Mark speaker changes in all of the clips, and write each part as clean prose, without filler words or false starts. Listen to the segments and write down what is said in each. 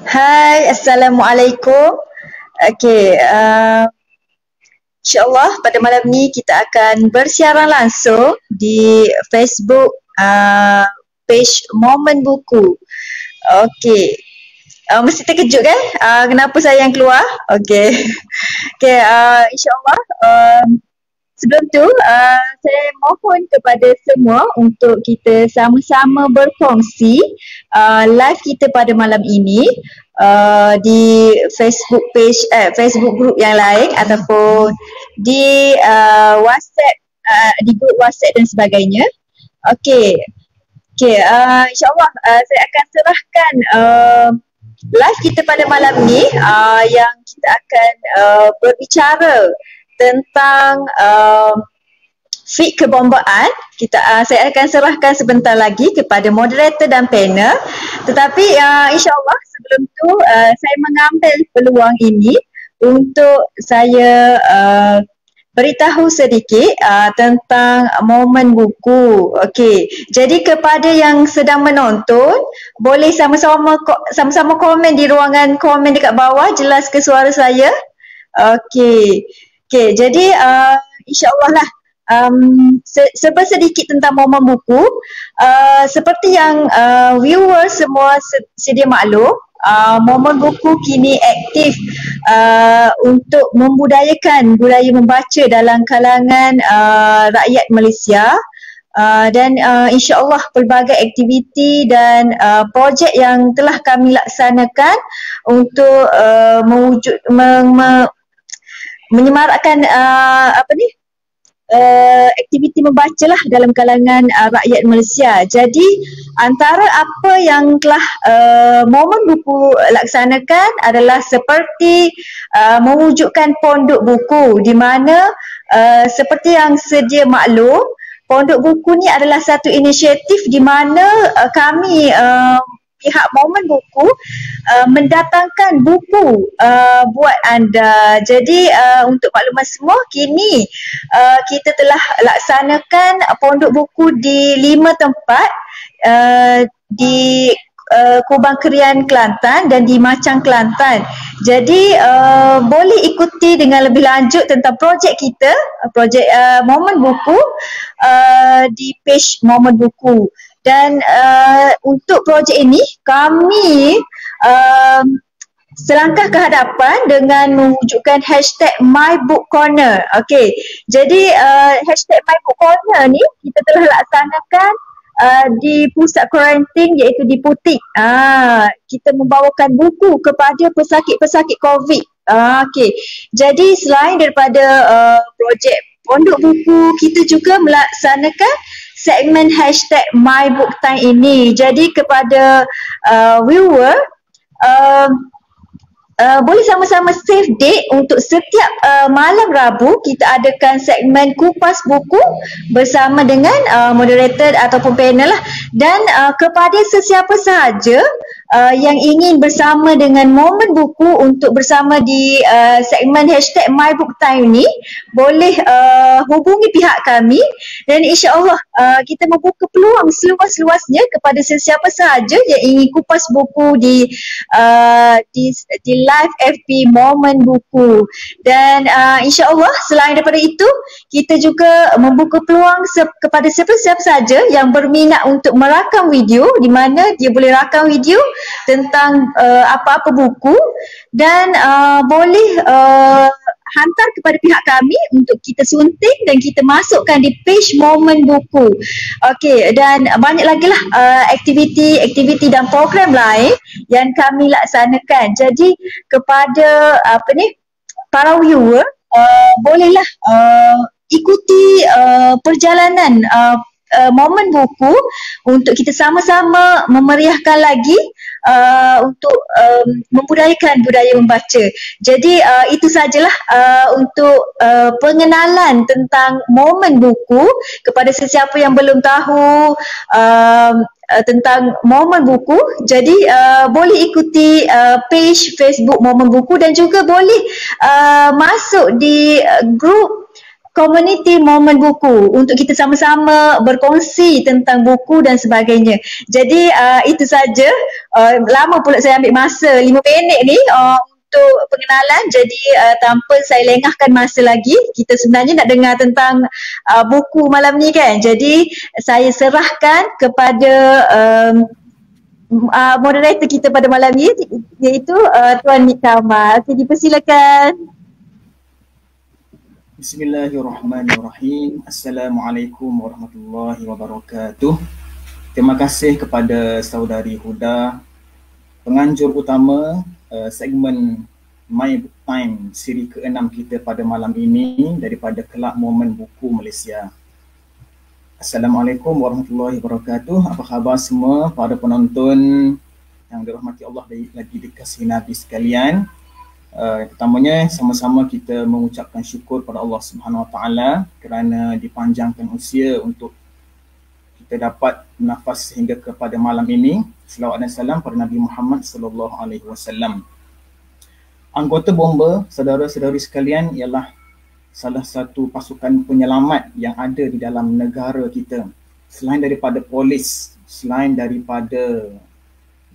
Speaker 1: Hai, Assalamualaikum. Okey, insyaAllah pada malam ni kita akan bersiaran langsung di Facebook page Momen Buku. Okey, mesti terkejut kan? Kenapa saya yang keluar? Okey, okey, insyaAllah sebelum tu saya mohon kepada semua untuk kita sama-sama berkongsi live kita pada malam ini di Facebook page, Facebook group yang lain ataupun di WhatsApp, di grup WhatsApp dan sebagainya. Okey, insyaAllah saya akan serahkan live kita pada malam ni yang kita akan berbicara tentang fit kebombaan. Saya akan serahkan sebentar lagi kepada moderator dan panel. Tetapi insyaAllah sebelum tu saya mengambil peluang ini untuk saya beritahu sedikit tentang Momen Buku. Okey, jadi kepada yang sedang menonton, boleh sama-sama komen di ruangan komen dekat bawah. Jelas ke suara saya? Okey, jadi insyaAllah lah sedikit tentang Momen Buku. Seperti yang viewers semua sedia maklum, Momen Buku kini aktif untuk membudayakan budaya membaca dalam kalangan rakyat Malaysia. Dan insyaAllah pelbagai aktiviti dan projek yang telah kami laksanakan untuk menyemarakkan aktiviti membacalah dalam kalangan rakyat Malaysia. Jadi antara apa yang telah Momen Buku laksanakan adalah seperti mewujudkan pondok buku, di mana seperti yang sedia maklum, pondok buku ni adalah satu inisiatif di mana kami pihak Momen Buku mendatangkan buku buat anda. Jadi untuk maklumat semua, kini kita telah laksanakan pondok buku di 5 tempat, di Kubang Kerian Kelantan dan di Macang Kelantan. Jadi boleh ikuti dengan lebih lanjut tentang projek kita, projek Momen Buku di page Momen Buku. Dan untuk projek ini kami selangkah ke hadapan dengan mewujudkan hashtag MyBookCorner. Okey, jadi hashtag MyBookCorner ni kita telah laksanakan di pusat kuarantin iaitu di Putik. Kita membawakan buku kepada pesakit-pesakit COVID. Okey, jadi selain daripada projek pondok buku, kita juga melaksanakan segmen hashtag MyBookTime ini. Jadi kepada viewer, boleh sama-sama save date untuk setiap malam Rabu kita adakan segmen kupas buku bersama dengan moderator ataupun panel lah. Dan kepada sesiapa sahaja yang ingin bersama dengan Momen Buku untuk bersama di segmen hashtag MyBookTime ni, boleh hubungi pihak kami dan insyaAllah kita membuka peluang seluas-luasnya kepada sesiapa sahaja yang ingin kupas buku di live FB Momen Buku. Dan insyaAllah selain daripada itu, kita juga membuka peluang kepada siapa-siapa saja yang berminat untuk merakam video, di mana dia boleh rakam video tentang apa-apa buku dan boleh hantar kepada pihak kami untuk kita sunting dan kita masukkan di page Momen Buku. Okey, dan banyak lagi lah aktiviti dan program lain yang kami laksanakan. Jadi kepada para viewer, bolehlah ikuti perjalanan momen buku untuk kita sama-sama memeriahkan lagi untuk membudayakan budaya membaca. Jadi itu sajalah untuk pengenalan tentang momen buku kepada sesiapa yang belum tahu tentang momen buku. Jadi boleh ikuti page Facebook Momen Buku dan juga boleh masuk di grup komuniti Momen Buku untuk kita sama-sama berkongsi tentang buku dan sebagainya. Jadi itu saja. Lama pula saya ambil masa 5 minit ni untuk pengenalan. Jadi tanpa saya lengahkan masa lagi, kita sebenarnya nak dengar tentang buku malam ni kan. Jadi saya serahkan kepada moderator kita pada malam ni, iaitu Tuan Nik Kamal. Okey, dipersilakan.
Speaker 2: Bismillahirrahmanirrahim. Assalamualaikum warahmatullahi wabarakatuh. Terima kasih kepada saudari Huda, penganjur utama segmen My Book Time siri ke-6 kita pada malam ini daripada Kelab Momen Buku Malaysia. Assalamualaikum warahmatullahi wabarakatuh. Apa khabar semua para penonton yang dirahmati Allah dan lagi dikasihi Nabi sekalian? Pertamanya sama-sama kita mengucapkan syukur pada Allah Subhanahu Wa Taala kerana dipanjangkan usia untuk kita dapat bernafas hingga kepada malam ini. Selawat dan salam pada Nabi Muhammad sallallahu alaihi wasallam. Anggota bomba, saudara-saudari sekalian, ialah salah satu pasukan penyelamat yang ada di dalam negara kita. Selain daripada polis, selain daripada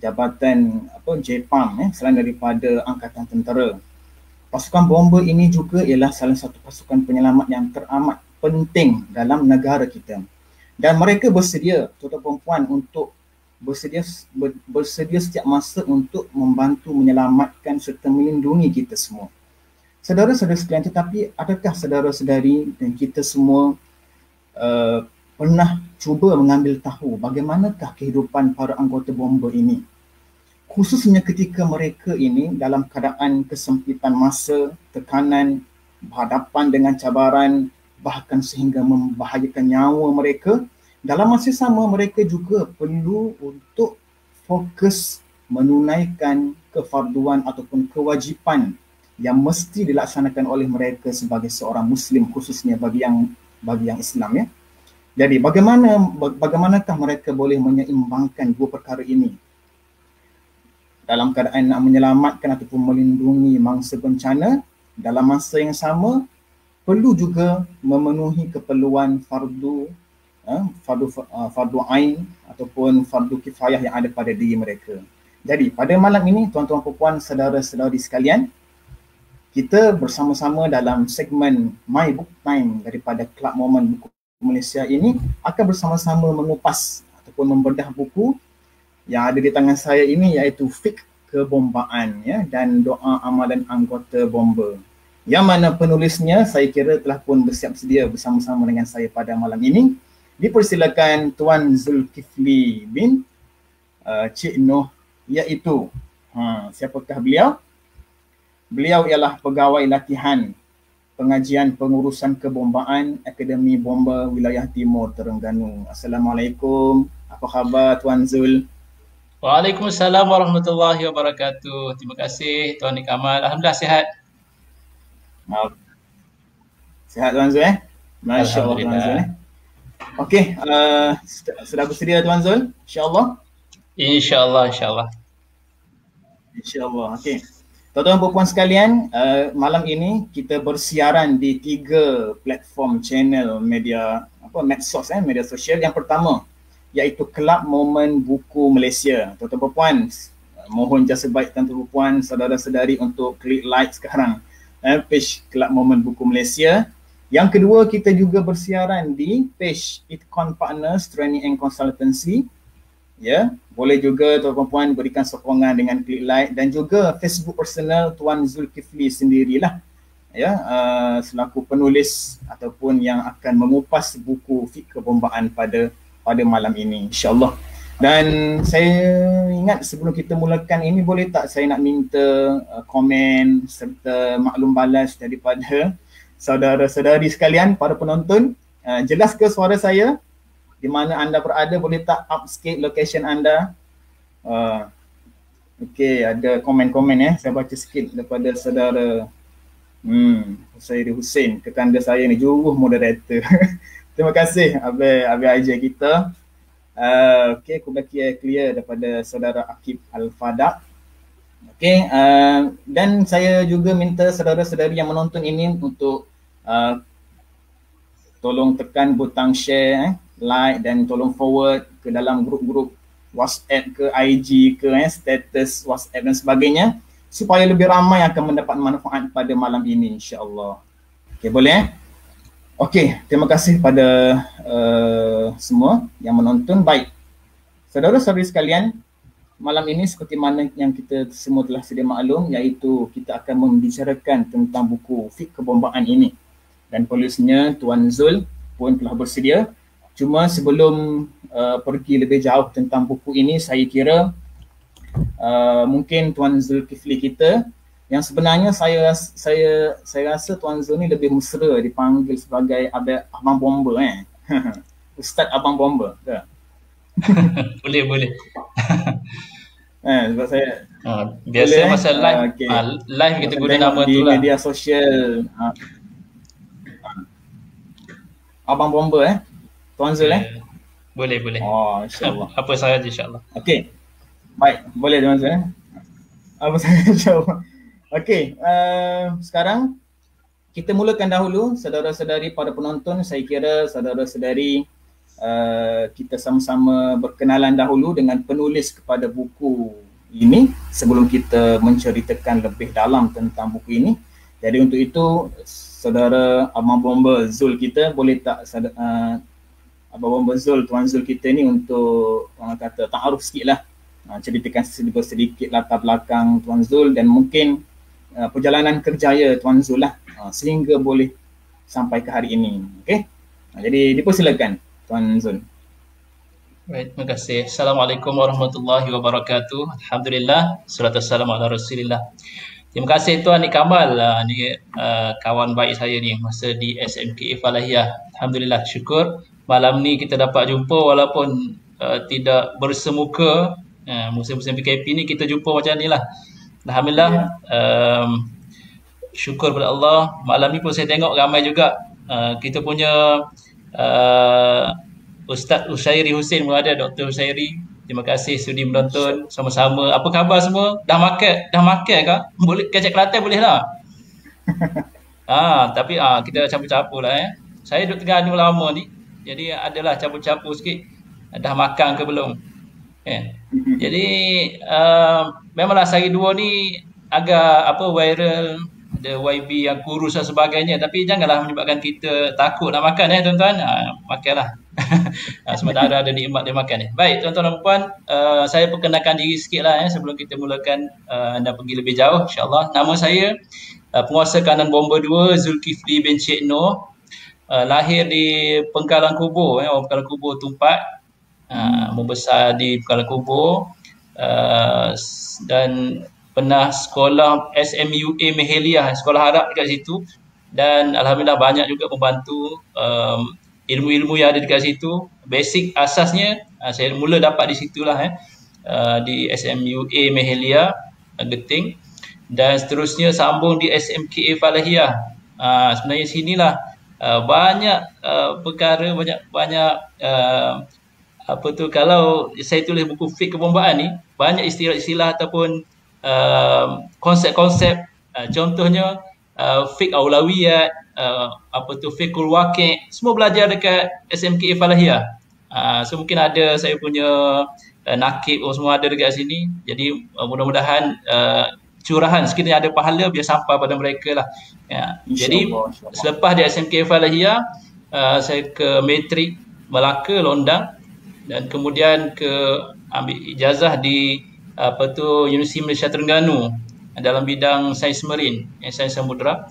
Speaker 2: Jabatan JPAM, selain daripada Angkatan Tentera. Pasukan bomba ini juga ialah salah satu pasukan penyelamat yang teramat penting dalam negara kita. Dan mereka bersedia, tuan-tuan perempuan, untuk bersedia setiap masa untuk membantu menyelamatkan serta melindungi kita semua. Saudara-saudara sekalian, tetapi adakah saudara-saudari dan kita semua pernah cuba mengambil tahu bagaimanakah kehidupan para anggota bomba ini? Khususnya ketika mereka ini dalam keadaan kesempitan masa, tekanan, berhadapan dengan cabaran, bahkan sehingga membahayakan nyawa mereka. Dalam masa sama, mereka juga perlu untuk fokus menunaikan kefarduan ataupun kewajipan yang mesti dilaksanakan oleh mereka sebagai seorang Muslim, khususnya bagi yang Islam, ya. Jadi bagaimanakah mereka boleh menyeimbangkan dua perkara ini dalam keadaan nak menyelamatkan ataupun melindungi mangsa bencana, dalam masa yang sama perlu juga memenuhi keperluan fardu ain ataupun fardu kifayah yang ada pada diri mereka. Jadi pada malam ini, tuan-tuan puan-puan, saudara-saudari sekalian, kita bersama-sama dalam segmen My Book Time daripada Kelab Momen Buku Malaysia ini akan bersama-sama mengupas ataupun membedah buku yang ada di tangan saya ini, iaitu Fiqh Kebombaan, ya, dan Doa Amalan Anggota Bomba, yang mana penulisnya saya kira telah pun bersiap sedia bersama-sama dengan saya pada malam ini. Dipersilakan Tuan Zulkifli bin Cik Noh, iaitu siapakah beliau? Beliau ialah pegawai latihan pengajian pengurusan kebombaan Akademi Bomba Wilayah Timur Terengganu. Assalamualaikum. Apa khabar Tuan Zul?
Speaker 3: Waalaikumsalam warahmatullahi wabarakatuh. Terima kasih Tuan Nik Kamal. Alhamdulillah sihat.
Speaker 2: Sihat Tuan Zul, Masya Allah Tuan Zul. Okey, sudah bersedia Tuan Zul? InsyaAllah?
Speaker 3: InsyaAllah.
Speaker 2: InsyaAllah, okey. Tuan-tuan puan sekalian, malam ini kita bersiaran di 3 platform channel media medsos, media sosial. Yang pertama iaitu Kelab Momen Buku Malaysia. Tuan-tuan puan, mohon jasa baik tuan-tuan puan, saudara-saudari untuk klik like sekarang page Kelab Momen Buku Malaysia. Yang kedua, kita juga bersiaran di page Itcon Partners Training and Consultancy. Ya, boleh juga tuan-tuan puan berikan sokongan dengan klik like, dan juga Facebook personal Tuan Zulkifli sendirilah, ya, selaku penulis ataupun yang akan mengupas buku Fiqh Kebombaan pada malam ini, insya-Allah. Dan saya ingat sebelum kita mulakan ini, boleh tak saya nak minta komen serta maklum balas daripada saudara-saudari sekalian, para penonton. Jelas ke suara saya? Di mana anda berada, boleh tak up sikit location anda? Okey, ada komen-komen saya baca sikit daripada saudara Husairi Hussein, kekanda saya ni, juruh moderator. Terima kasih Abang Aijah kita. Okey, aku bagi clear daripada saudara Akib Al-Fadak. Okey, dan saya juga minta saudara-saudari yang menonton ini untuk tolong tekan butang share, like dan tolong forward ke dalam grup-grup WhatsApp ke IG ke status WhatsApp dan sebagainya, supaya lebih ramai akan mendapat manfaat pada malam ini, insya-Allah. Okey, boleh? Okey, terima kasih pada semua yang menonton. Baik, saudara-saudari sekalian, malam ini seperti mana yang kita semua telah sedia maklum, iaitu kita akan membicarakan tentang buku Fiqh Kebombaan ini. Dan penulisnya Tuan Zul pun telah bersedia. Cuma sebelum pergi lebih jauh tentang buku ini, saya kira mungkin Tuan Zulkifli kita, yang sebenarnya saya rasa Tuan Zul ni lebih mesra dipanggil sebagai Abang Bomba Ustaz Abang Bomba ke?
Speaker 3: Boleh.
Speaker 2: Sebab saya
Speaker 3: biasa boleh, masa live okay. Live kita guna nama tu lah.
Speaker 2: Di media sosial Abang Bomba Tuan Zul
Speaker 3: Boleh.
Speaker 2: Oh, insya-Allah.
Speaker 3: Apa sahaja insya-Allah.
Speaker 2: Okey. Baik, boleh Tuan Zul Apa sahaja insya-Allah. Okey, sekarang kita mulakan dahulu, saudara-saudari para penonton. Saya kira saudara-saudari kita sama-sama berkenalan dahulu dengan penulis kepada buku ini sebelum kita menceritakan lebih dalam tentang buku ini. Jadi untuk itu, saudara Abang Bomba Zul kita, boleh tak Abang Bomba Zul, Tuan Zul kita ni, untuk orang kata ta'aruf sikit lah, ceritakan sedikit latar belakang Tuan Zul dan mungkin perjalanan kerjaya Tuan Zul lah sehingga boleh sampai ke hari ini. Okey, jadi dipersilakan Tuan Zul.
Speaker 3: Baik, terima kasih. Assalamualaikum warahmatullahi wabarakatuh. Alhamdulillah, salatu wassalamu ala Rasulillah. Terima kasih Tuan Nik Kamal, ni kawan baik saya ni masa di SMKA Falahiyah. Alhamdulillah, syukur malam ni kita dapat jumpa walaupun tidak bersemuka. Musim-musim PKP ni kita jumpa macam ni lah. Alhamdulillah, syukur kepada Allah. Malam ni pun saya tengok ramai juga kita punya Ustaz Husairi Hussein pun ada, Dr. Husairi. Terima kasih sudi menonton sama-sama. Apa khabar semua? Dah makan ke? Boleh kacang Kelantan boleh lah. Tapi kita campur-campur lah Saya duduk Terengganu lama ni, jadi adalah campur-campur sikit. Dah makan ke belum? Jadi memanglah sehari dua ni agak viral, ada YB yang kurus dan sebagainya, tapi janganlah menyebabkan kita takut nak makan tuan-tuan. Makanlah. Sementara ada nikmat dia makan Baik tuan-tuan dan puan, saya perkenalkan diri sikit lah sebelum kita mulakan anda pergi lebih jauh, insya-Allah. Nama saya penguasa kanan Bomba 2 Zulkifli bin Cik Noh. Lahir di Pengkalan Kubur, orang Pengkalan Kubur Tumpat. Membesar di Pengkalan Kubur, dan pernah sekolah SMUA Meheliah, sekolah Arab dekat situ, dan alhamdulillah banyak juga membantu ilmu-ilmu yang ada dekat situ. Basic asasnya saya mula dapat di situlah di SMUA Meheliah Geting, dan seterusnya sambung di SMKA Falahiyah. Sebenarnya sinilah banyak perkara, banyak kalau saya tulis buku Fiqh Kebombaan ni, banyak istilah-istilah ataupun konsep-konsep, contohnya Fiqh Aulawiyat, Fiqhul Waqi', semua belajar dekat SMKA Falahiyah. So mungkin ada saya punya nakib semua ada dekat sini. Jadi mudah-mudahan curahan sekiranya ada pahala biar sampai pada mereka lah. Jadi selepas di SMKA Falahiyah, saya ke Metrik Melaka, Londang, dan kemudian ambil ijazah di Universiti Malaysia Terengganu dalam bidang sains marin, sains samudera.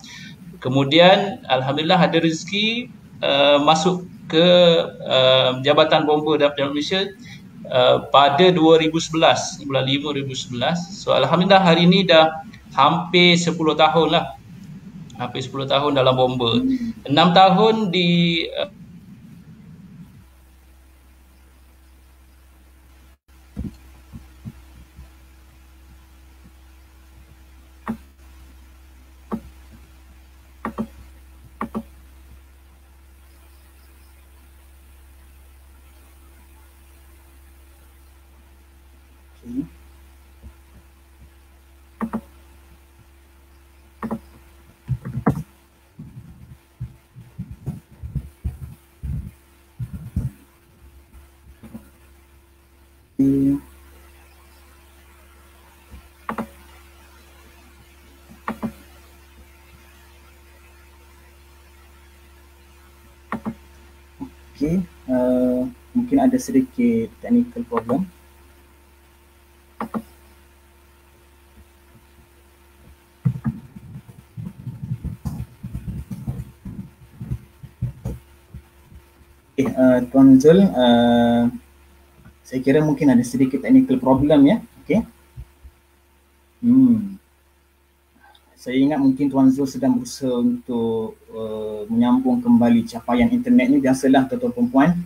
Speaker 3: Kemudian alhamdulillah ada rezeki masuk ke Jabatan Bomba Daerah Malaysia pada 2011, bulan 5 2011. So alhamdulillah hari ini dah hampir 10 tahun lah. Hampir 10 tahun dalam bomba. 6 tahun di
Speaker 2: Okay, mungkin ada sedikit technical problem. Okay, Tuan Zul, saya kira mungkin ada sedikit technical problem ya. Okay. Saya ingat mungkin Tuan Zul sedang berusaha untuk menyambung kembali capaian internet ni. Biasalah tuan-tuan perempuan,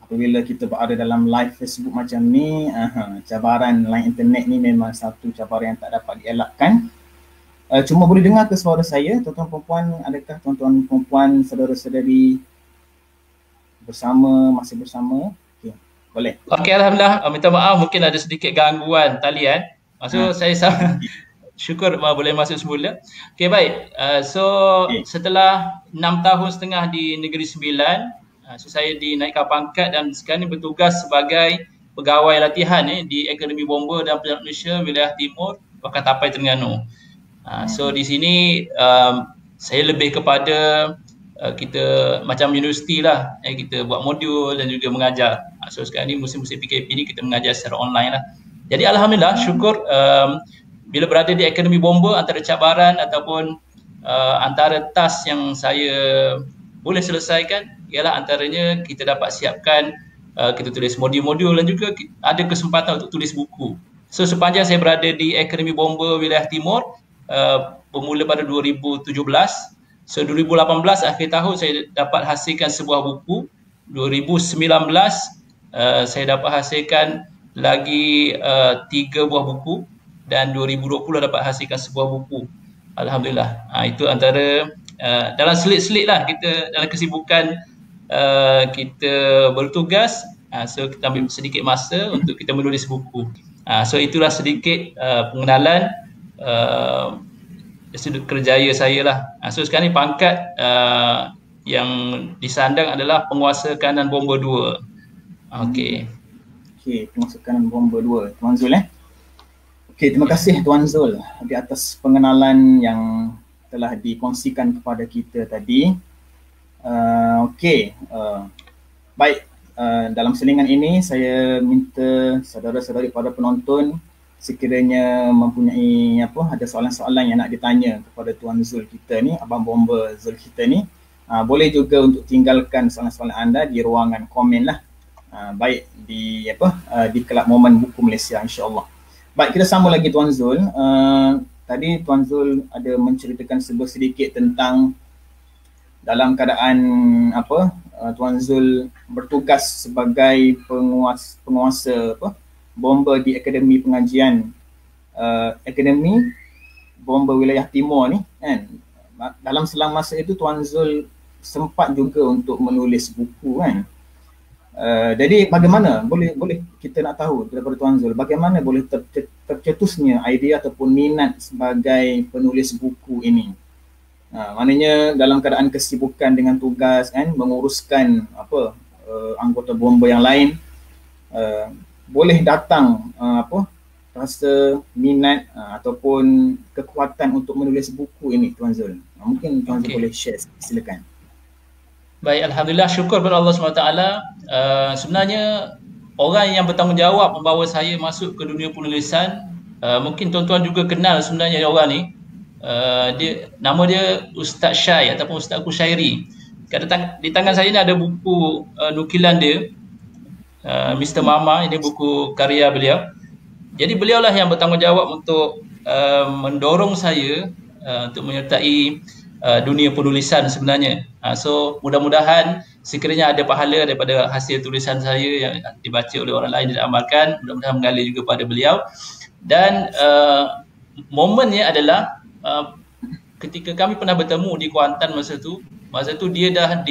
Speaker 2: apabila kita berada dalam live Facebook macam ni, cabaran line internet ni memang satu cabaran yang tak dapat dielakkan. Cuma boleh dengar ke suara saya, tuan-tuan perempuan? Adakah tuan-tuan perempuan, saudara-saudari masih bersama? Okay, boleh.
Speaker 3: Okey, alhamdulillah. Minta maaf mungkin ada sedikit gangguan talian. Maksud saya syukur boleh masuk semula. Okey, baik. Setelah 6 tahun setengah di Negeri Sembilan, saya dinaikkan pangkat dan sekarang ini bertugas sebagai pegawai latihan di Akademi Bomba dan Penyelamat Malaysia Wilayah Timur, Wakatapai Terengganu. So di sini saya lebih kepada kita macam universiti lah, kita buat modul dan juga mengajar. So sekarang ni musim-musim PKP ni kita mengajar secara online lah. Jadi alhamdulillah syukur bila berada di Akademi Bomba, antara cabaran ataupun antara task yang saya boleh selesaikan ialah antaranya kita dapat siapkan kita tulis modul-modul dan juga ada kesempatan untuk tulis buku. So sepanjang saya berada di Akademi Bomba Wilayah Timur, bermula pada 2017, so 2018 akhir tahun saya dapat hasilkan sebuah buku. 2019 saya dapat hasilkan lagi 3 buah buku dan 2020 dapat hasilkan sebuah buku. Alhamdulillah. Itu antara dalam selit-selit lah kita dalam kesibukan kita bertugas. So kita ambil sedikit masa untuk kita menulis buku. So itulah sedikit pengenalan sudut kerjaya saya lah. So sekarang ni pangkat yang disandang adalah penguasa kanan bomba 2. Okey.
Speaker 2: Okey, penguasa kanan bomba 2, Tuan Zul Okey, terima kasih Tuan Zul di atas pengenalan yang telah dikongsikan kepada kita tadi. Okey, baik, dalam selingan ini saya minta saudara-saudari pada penonton sekiranya mempunyai ada soalan-soalan yang nak ditanya kepada Tuan Zul kita ni, Abang Bomba Zul kita ni, boleh juga untuk tinggalkan soalan-soalan anda di ruangan komen lah, baik di di Kelab Momen Buku Malaysia, insya-Allah. Baik, kita sambung lagi Tuan Zul. Tadi Tuan Zul ada menceritakan sedikit tentang dalam keadaan Tuan Zul bertugas sebagai penguasa bomba di Akademi Pengajian Akademi Bomba Wilayah Timur ni kan. Dalam selang masa itu Tuan Zul sempat juga untuk menulis buku kan. Jadi bagaimana boleh kita nak tahu daripada Tuan Zul bagaimana boleh tercetusnya idea ataupun minat sebagai penulis buku ini? Maknanya dalam keadaan kesibukan dengan tugas kan, menguruskan anggota bomba yang lain, boleh datang rasa minat ataupun kekuatan untuk menulis buku ini Tuan Zul. Mungkin Tuan Zul boleh share, silakan.
Speaker 3: Baik, alhamdulillah, syukur kepada Allah SWT. Sebenarnya orang yang bertanggungjawab membawa saya masuk ke dunia penulisan, mungkin tuan-tuan juga kenal sebenarnya orang ni. Nama dia Ustaz Syai ataupun Ustaz Kushairi. Di tangan saya ni ada buku nukilan dia, Mr. Mama, ini buku karya beliau. Jadi beliaulah yang bertanggungjawab untuk mendorong saya untuk menyertai dunia penulisan sebenarnya. So mudah-mudahan sekiranya ada pahala daripada hasil tulisan saya yang dibaca oleh orang lain dan diamalkan, mudah-mudahan mengalir juga pada beliau. Dan momennya adalah ketika kami pernah bertemu di Kuantan masa tu dia dah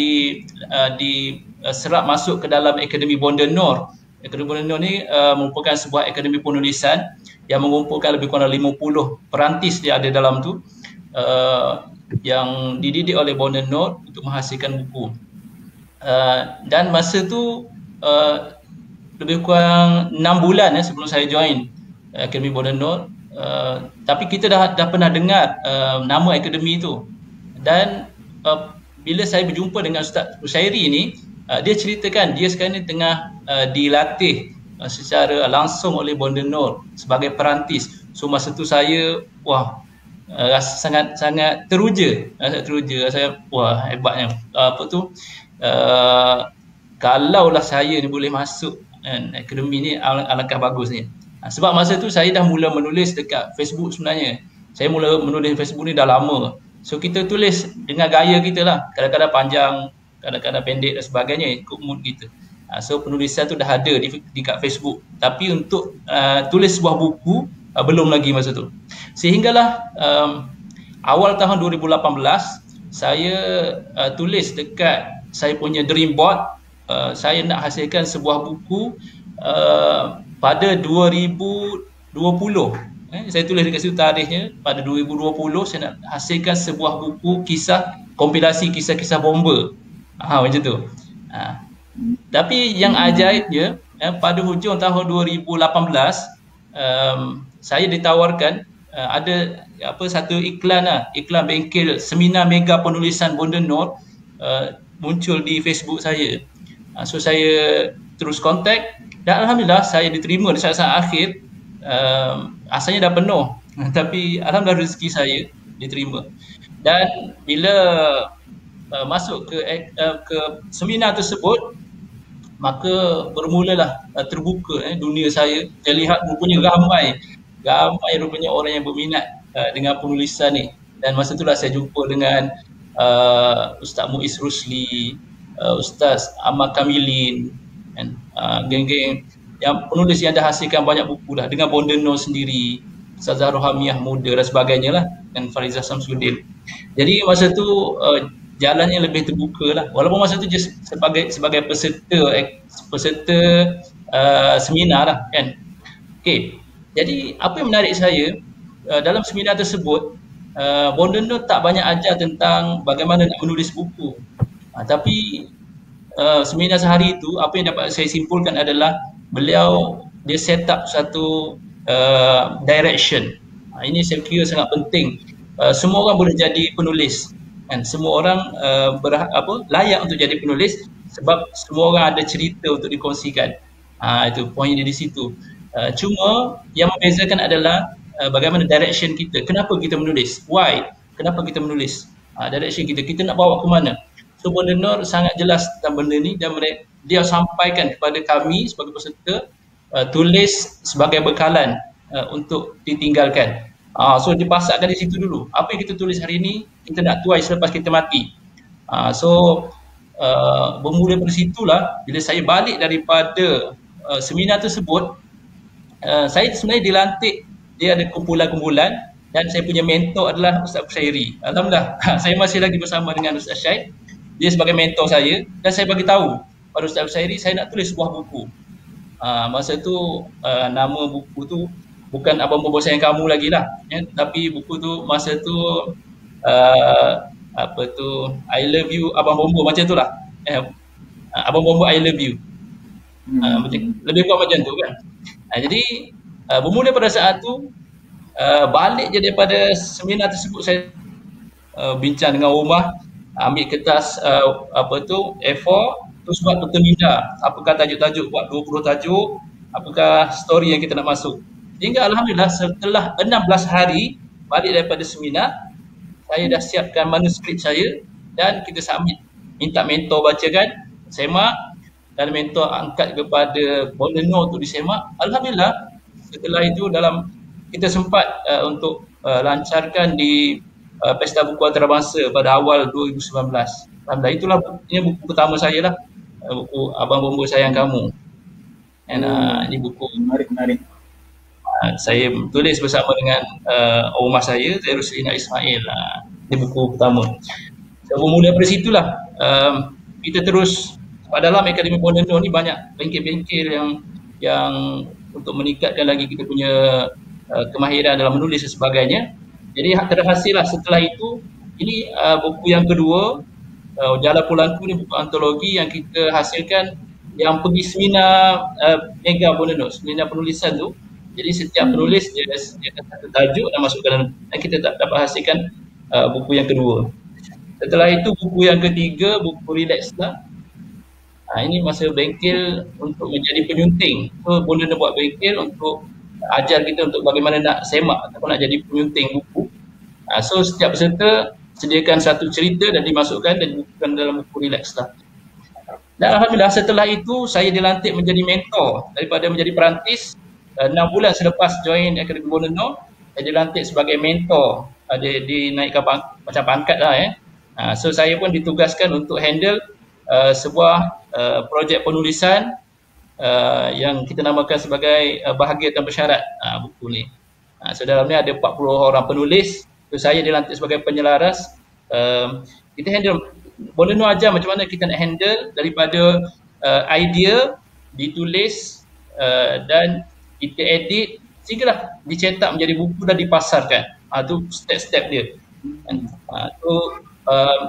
Speaker 3: diserap masuk ke dalam Akademi Bonda Nur. Akademi Bonda Nur ni merupakan sebuah akademi penulisan yang mengumpulkan lebih kurang 50 perantis dia ada dalam tu, yang dididik oleh Bonda Nur untuk menghasilkan buku. Dan masa tu lebih kurang 6 bulan sebelum saya join Akademi Bonda Nur, tapi kita dah pernah dengar nama akademi itu. Dan bila saya berjumpa dengan Ustaz Rushairi ni, dia ceritakan dia sekarang ni tengah dilatih secara langsung oleh Bonda Nur sebagai perantis. So masa tu saya rasa sangat teruja. Saya hebatnya. Kalaulah saya ni boleh masuk akademi ni, alangkah bagusnya. Sebab masa tu saya dah mula menulis dekat Facebook sebenarnya. Saya mula menulis Facebook ni dah lama. So kita tulis dengan gaya kita lah. Kadang-kadang panjang, kadang-kadang pendek dan sebagainya, ikut mood kita. So penulisan tu dah ada dekat Facebook. Tapi untuk tulis sebuah buku, belum lagi masa tu. Sehinggalah awal tahun 2018, saya tulis dekat saya punya dream board. Saya nak hasilkan sebuah buku pada 2020. Saya tulis dekat situ tarikhnya, pada 2020 saya nak hasilkan sebuah buku kompilasi kisah-kisah bomba. Macam tu. Tapi yang ajaibnya, pada hujung tahun 2018 saya ditawarkan ada satu iklan bengkel seminar mega penulisan Bonda Nur muncul di Facebook saya. So saya terus kontak dan alhamdulillah saya diterima di saat-saat akhir. Asalnya dah penuh tapi alhamdulillah rezeki saya diterima. Dan bila masuk ke seminar tersebut, maka bermulalah terbuka dunia saya. Saya lihat rupanya ramai rupanya orang yang berminat dengan penulisan ni. Dan masa itulah saya jumpa dengan Ustaz Muiz Rusli, Ustaz Ahmad Kamilin, geng-geng yang penulis yang dah hasilkan banyak buku dah, dengan Bonda Nur sendiri, Ustazah Rohamiah Muda dan sebagainya lah, dan Farizah Samsudin. Jadi masa tu jalannya lebih terbuka lah, walaupun masa tu just sebagai peserta seminar lah kan. Okay. Jadi apa yang menarik saya dalam seminar tersebut, Bonda Nur tak banyak ajar tentang bagaimana nak menulis buku, tapi seminar sehari itu apa yang dapat saya simpulkan adalah dia set up satu direction. Ini saya kira sangat penting. Semua orang boleh jadi penulis, kan? Semua orang layak untuk jadi penulis sebab semua orang ada cerita untuk dikongsikan. Itu poinnya di situ. Cuma yang membezakan adalah bagaimana direction kita. Kenapa kita menulis? Why? Kenapa kita menulis? Direction kita nak bawa ke mana? So Bonda Nur sangat jelas tentang benda ni, dan dia sampaikan kepada kami sebagai peserta, tulis sebagai bekalan untuk ditinggalkan. So dipasakkan di situ dulu. Apa yang kita tulis hari ni, kita nak tuai selepas kita mati. Bermula dari situlah, bila saya balik daripada seminar tersebut, saya sebenarnya dilantik, dia ada kumpulan-kumpulan, dan saya punya mentor adalah Ustaz Rushairi. Alhamdulillah, saya masih lagi bersama dengan Ustaz Syed. Dia sebagai mentor saya, dan saya bagi tahu pada Ustaz Rushairi saya nak tulis sebuah buku. Masa tu nama buku tu bukan Abang Bobo Sayang Kamu lagi lah, ya? Tapi buku tu masa tu I Love You Abang Bombo, macam tu lah. Abang Bombo I Love You. Lebih kurang macam tu kan. Jadi bermula pada saat tu, balik je daripada seminar tersebut, saya bincang dengan rumah, ambil kertas A4, terus buat peta minda. Apakah tajuk-tajuk, buat 20 tajuk, apakah story yang kita nak masuk. Hingga alhamdulillah setelah 16 hari balik daripada seminar, saya dah siapkan manuskrip saya dan kita submit minta mentor bacakan, semak, dan mentor angkat kepada Bondono untuk disemak. Alhamdulillah, setelah itu kita sempat untuk lancarkan di Pesta Buku Antarabangsa pada awal 2019. Alhamdulillah, itulah buku pertama saya lah, buku Abang Bombo Sayang Kamu. Dan ini buku
Speaker 2: menarik.
Speaker 3: Saya tulis bersama dengan rumah saya Ruslina Ismail. Ini buku pertama. So, bermula dari situlah kita terus dalam Akademi Bondono ni banyak bengkel-bengkel yang untuk meningkatkan lagi kita punya kemahiran dalam menulis dan sebagainya. Jadi terhasillah setelah itu ini buku yang kedua, Jala Pulangku, ni buku antologi yang kita hasilkan yang pergi seminar Mega Bondono, seminar penulisan tu. Jadi setiap penulis dia akan satu tajuk dan masukkan dan kita dapat hasilkan buku yang kedua. Setelah itu buku yang ketiga, buku Relax lah. Ini masa bengkel untuk menjadi penyunting. So Bondono buat bengkel untuk ajar kita untuk bagaimana nak semak ataupun nak jadi penyunting buku. So setiap peserta sediakan satu cerita dan dimasukkan dan dibukukan dalam buku Relax lah. Dan alhamdulillah setelah itu saya dilantik menjadi mentor daripada menjadi perantis. 6 bulan selepas join Akademi Bondono, saya dilantik sebagai mentor. Dinaikkan macam pangkat lah So saya pun ditugaskan untuk handle sebuah projek penulisan yang kita namakan sebagai Bahagia Tanpa Syarat buku ni. So dalam ni ada 40 orang penulis. So saya dilantik sebagai penyelaras. Kita handle Bondono ajar macam mana kita nak handle daripada idea ditulis dan kita edit sehinggalah dicetak menjadi buku dan dipasarkan. Itu step-step dia.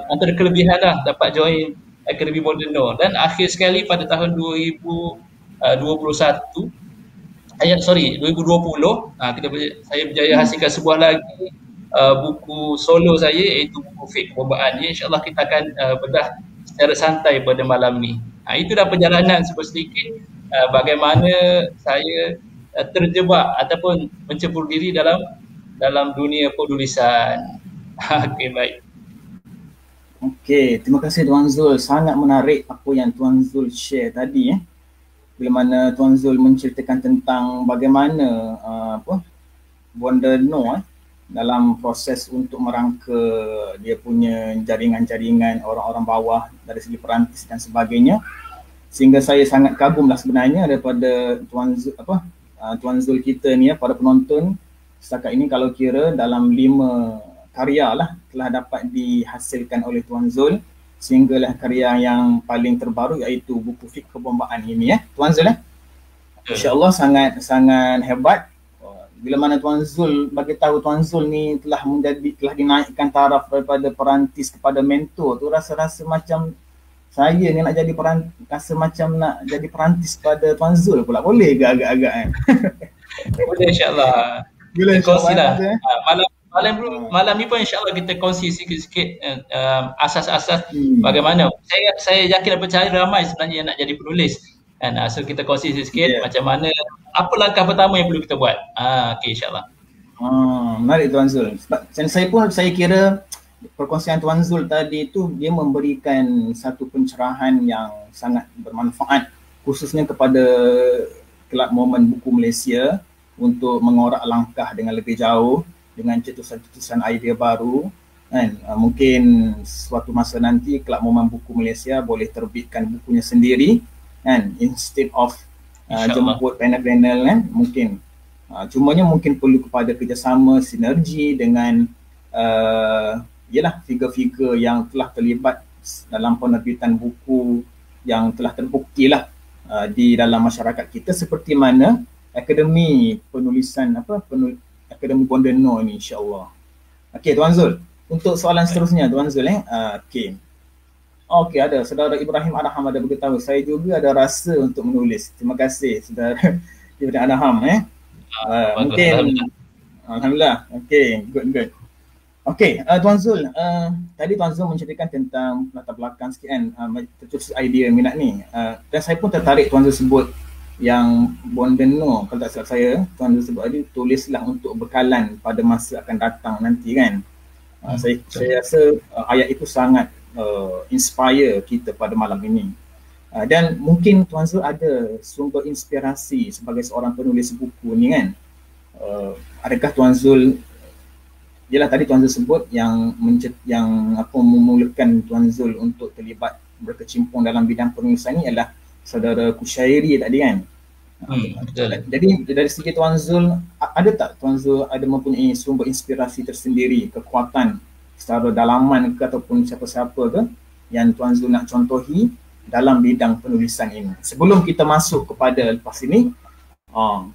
Speaker 3: Antara kelebihan lah dapat join Akademi Bondono. Dan akhir sekali pada tahun 2020 saya berjaya hasilkan sebuah lagi buku solo saya, iaitu buku Fake Perlombaan. InsyaAllah kita akan bedah secara santai pada malam ni. Itu dah perjalanan sedikit bagaimana saya terjebak ataupun mencebur diri dalam dunia penulisan. Okey, baik.
Speaker 2: Okey, terima kasih Tuan Zul. Sangat menarik apa yang Tuan Zul share tadi bila mana Tuan Zul menceritakan tentang bagaimana Bondono dalam proses untuk merangka dia punya jaringan-jaringan orang-orang bawah dari segi perantis dan sebagainya. Sehingga saya sangat kagumlah sebenarnya daripada Tuan Zul kita ni para penonton setakat ini, kalau kira dalam 5 karya lah telah dapat dihasilkan oleh Tuan Zul, sehinggalah karya yang paling terbaru iaitu buku Fik Perlombaan ini Tuan Zul InsyaAllah sangat hebat. Bila mana Tuan Zul bagi tahu Tuan Zul ni telah dinaikkan taraf daripada perantis kepada mentor tu, rasa macam saya ni nak jadi rasa macam nak jadi perantis pada Tuan Zul pula. Boleh ke agak-agak
Speaker 3: Boleh, insyaAllah.
Speaker 2: Boleh,
Speaker 3: insyaAllah. Malam ni pun insyaAllah kita kongsi sikit-sikit asas-asas bagaimana. Saya yakin dan percaya ramai sebenarnya yang nak jadi penulis. So kita kongsi sikit macam mana, apa langkah pertama yang perlu kita buat. Okey, insyaAllah.
Speaker 2: Menarik Tuan Zul. Saya kira perkongsian Tuan Zul tadi tu dia memberikan satu pencerahan yang sangat bermanfaat, khususnya kepada Kelab Momen Buku Malaysia untuk mengorak langkah dengan lebih jauh dengan cetusan-cetusan idea baru mungkin suatu masa nanti Kelab Momen Buku Malaysia boleh terbitkan bukunya sendiri instead of jemput panel-panel mungkin cumanya mungkin perlu kepada kerjasama sinergi dengan figure-figure yang telah terlibat dalam penerbitan buku yang telah terbukti di dalam masyarakat kita, seperti mana Akademi Penulisan Akademi Bondono ni, insya-Allah. Okey Tuan Zul, untuk soalan seterusnya Tuan Zul Okey, ada saudara Ibrahim Adham ada beritahu, saya juga ada rasa untuk menulis. Terima kasih saudara Ibrahim Adham mungkin alhamdulillah. Okey, good. Okey, Tuan Zul, tadi Tuan Zul menceritakan tentang latar belakang sikit tercetus idea minat ni. Dan saya pun tertarik Tuan Zul sebut yang Bondono, kalau tak silap saya, Tuan Zul sebut tadi, tulislah untuk bekalan pada masa akan datang nanti kan. Saya rasa ayat itu sangat inspire kita pada malam ini. Dan mungkin Tuan Zul ada sumber inspirasi sebagai seorang penulis buku ni kan. Adakah Tuan Zul, jelah tadi Tuan Zul sebut yang memulakan Tuan Zul untuk terlibat berkecimpung dalam bidang penulisan ni adalah saudara Kushairi tadi kan. Jadi dari segi Tuan Zul, ada tak Tuan Zul ada mempunyai sumber inspirasi tersendiri, kekuatan secara dalaman ke ataupun siapa-siapa ke yang Tuan Zul nak contohi dalam bidang penulisan ini? Sebelum kita masuk kepada lepas ini,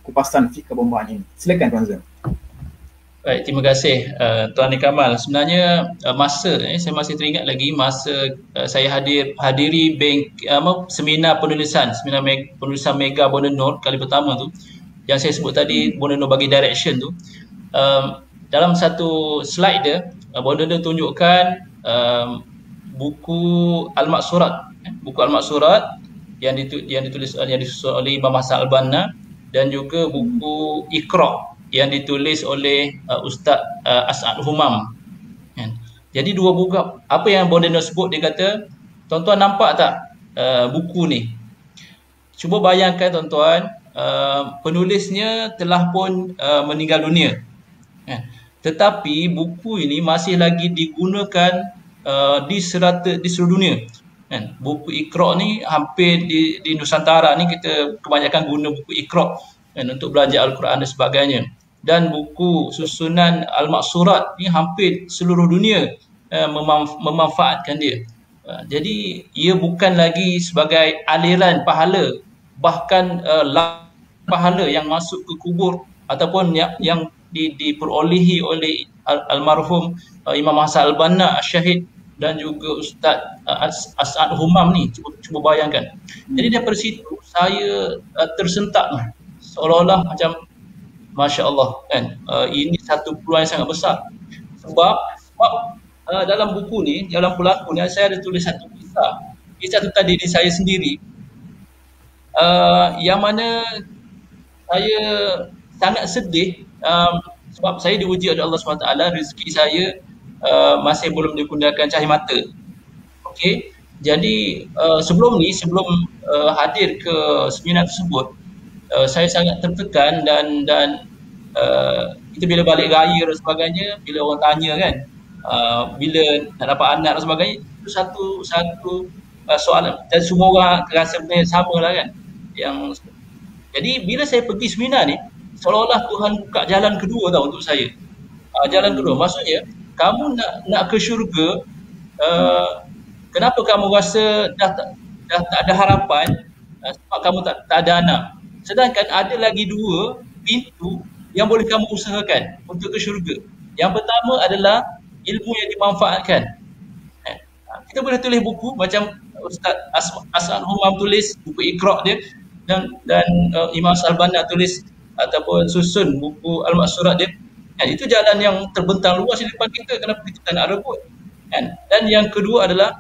Speaker 2: kupasan fiqh kebombahan ini. Silakan Tuan Zul.
Speaker 3: Baik, terima kasih Tuan Kamal. Sebenarnya masa saya masih teringat lagi masa saya hadiri seminar penulisan, penulisan Mega Bonda Nur kali pertama tu, yang saya sebut tadi, Bonda Nur bagi direction tu. Dalam satu slide dia, Bonda Nur tunjukkan buku Al-Maqsurat, buku Al-Maqsurat yang disusun oleh Imam Hasan Al-Banna, dan juga buku Iqra yang ditulis oleh Ustaz As'ad Humam. Jadi dua buku, apa yang Bonda Nur sebut, dia kata, tuan-tuan nampak tak buku ni? Cuba bayangkan tuan-tuan, penulisnya telah pun meninggal dunia. Tetapi buku ini masih lagi digunakan di seluruh dunia. Buku Iqra ni hampir di Nusantara ni kita kebanyakan guna buku Iqra untuk belajar Al-Quran dan sebagainya. Dan buku susunan Al-Maqsurat ni hampir seluruh dunia memanfaatkan dia. Jadi ia bukan lagi sebagai aliran pahala, bahkan pahala yang masuk ke kubur ataupun yang diperolehi oleh almarhum Imam Hasan Al-Banna Syahid dan juga Ustaz As'ad Humam ni. Cuba bayangkan. Jadi daripada situ saya tersentak, seolah-olah macam Masya Allah kan, ini satu peluang yang sangat besar. Sebab dalam buku ni, dalam pelakon ni, saya ada tulis satu kisah tentang diri saya sendiri, yang mana saya sangat sedih sebab saya diuji oleh Allah SWT, rezeki saya masih belum dikurniakan cahaya mata. Okey, jadi sebelum hadir ke seminar tersebut, saya sangat tertekan dan kita bila balik raya dan sebagainya, bila orang tanya kan bila nak dapat anak dan sebagainya, itu satu soalan dan semua orang terasa benda yang sama lah kan. Jadi bila saya pergi seminar ni, seolah-olah Tuhan buka jalan kedua tau untuk saya. Jalan kedua, maksudnya kamu nak ke syurga, kenapa kamu rasa dah tak ada harapan? Sebab kamu tak ada anak. Sedangkan ada lagi dua pintu yang boleh kamu usahakan untuk ke syurga. Yang pertama adalah ilmu yang dimanfaatkan. Kita boleh tulis buku macam Ustaz As'ad Humam tulis buku Iqra dia, dan Imam Al-Banna tulis ataupun susun buku Al-Maqsurat dia. Itu jalan yang terbentang luas di depan kita, kenapa kita tak nak rebut? Dan yang kedua adalah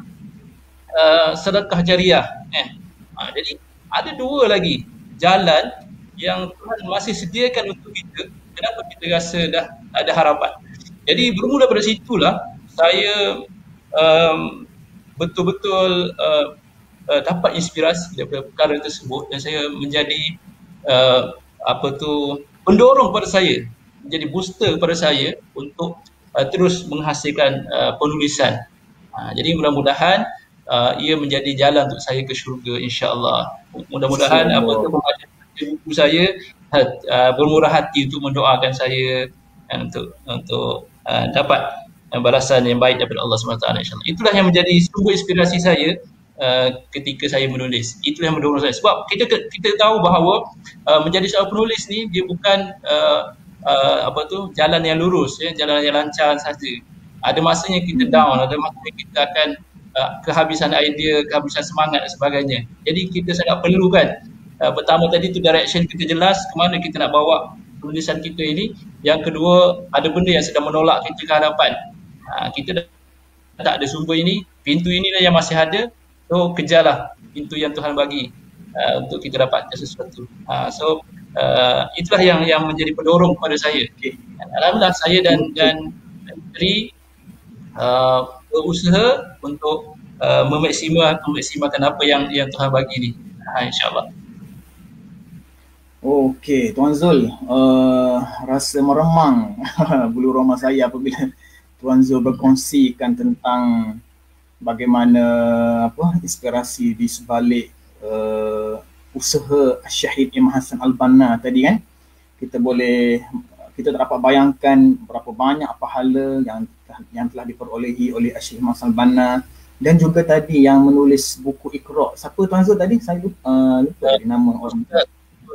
Speaker 3: sedekah jariah. Jadi ada dua lagi jalan yang Tuhan masih sediakan untuk kita, kenapa kita rasa dah ada harapan. Jadi bermula dari situlah saya betul-betul dapat inspirasi daripada perkara tersebut, dan saya menjadi pendorong pada saya, menjadi booster kepada saya untuk terus menghasilkan penulisan. Jadi mudah-mudahan ia menjadi jalan untuk saya ke syurga, insya-Allah. Mudah-mudahan pembaca buku saya bermurah hati untuk mendoakan saya untuk dapat balasan yang baik daripada Allah SWT, insya-Allah. Itulah yang menjadi sumber inspirasi saya ketika saya menulis. Itulah yang mendorong saya. Sebab kita tahu bahawa menjadi seorang penulis ni dia bukan jalan yang lurus, jalan yang lancar saja. Ada masanya kita down, ada masanya kita akan kehabisan idea, kehabisan semangat dan sebagainya. Jadi kita sangat perlukan pertama tadi tu direction kita jelas ke mana kita nak bawa penulisan kita ini. Yang kedua, ada benda yang sedang menolak kita ke hadapan. Kita dah tak ada sumber ini, pintu inilah yang masih ada. So kejarlah pintu yang Tuhan bagi untuk kita dapatkan sesuatu. Itulah yang menjadi pendorong kepada saya. Alhamdulillah saya dan isteri berusaha untuk memaksimalkan apa yang Tuhan bagi ni. InsyaAllah.
Speaker 2: Okey, Tuan Zul, rasa meremang bulu roma saya apabila Tuan Zul berkongsikan tentang bagaimana inspirasi di sebalik usaha Syahid Imam Hassan Al-Banna tadi kan. Kita dapat bayangkan berapa banyak pahala yang telah diperolehi oleh Syahid Imam Hassan Al-Banna, dan juga tadi yang menulis buku Iqra. Siapa Tuan Zul tadi? Saya lupa nama orang.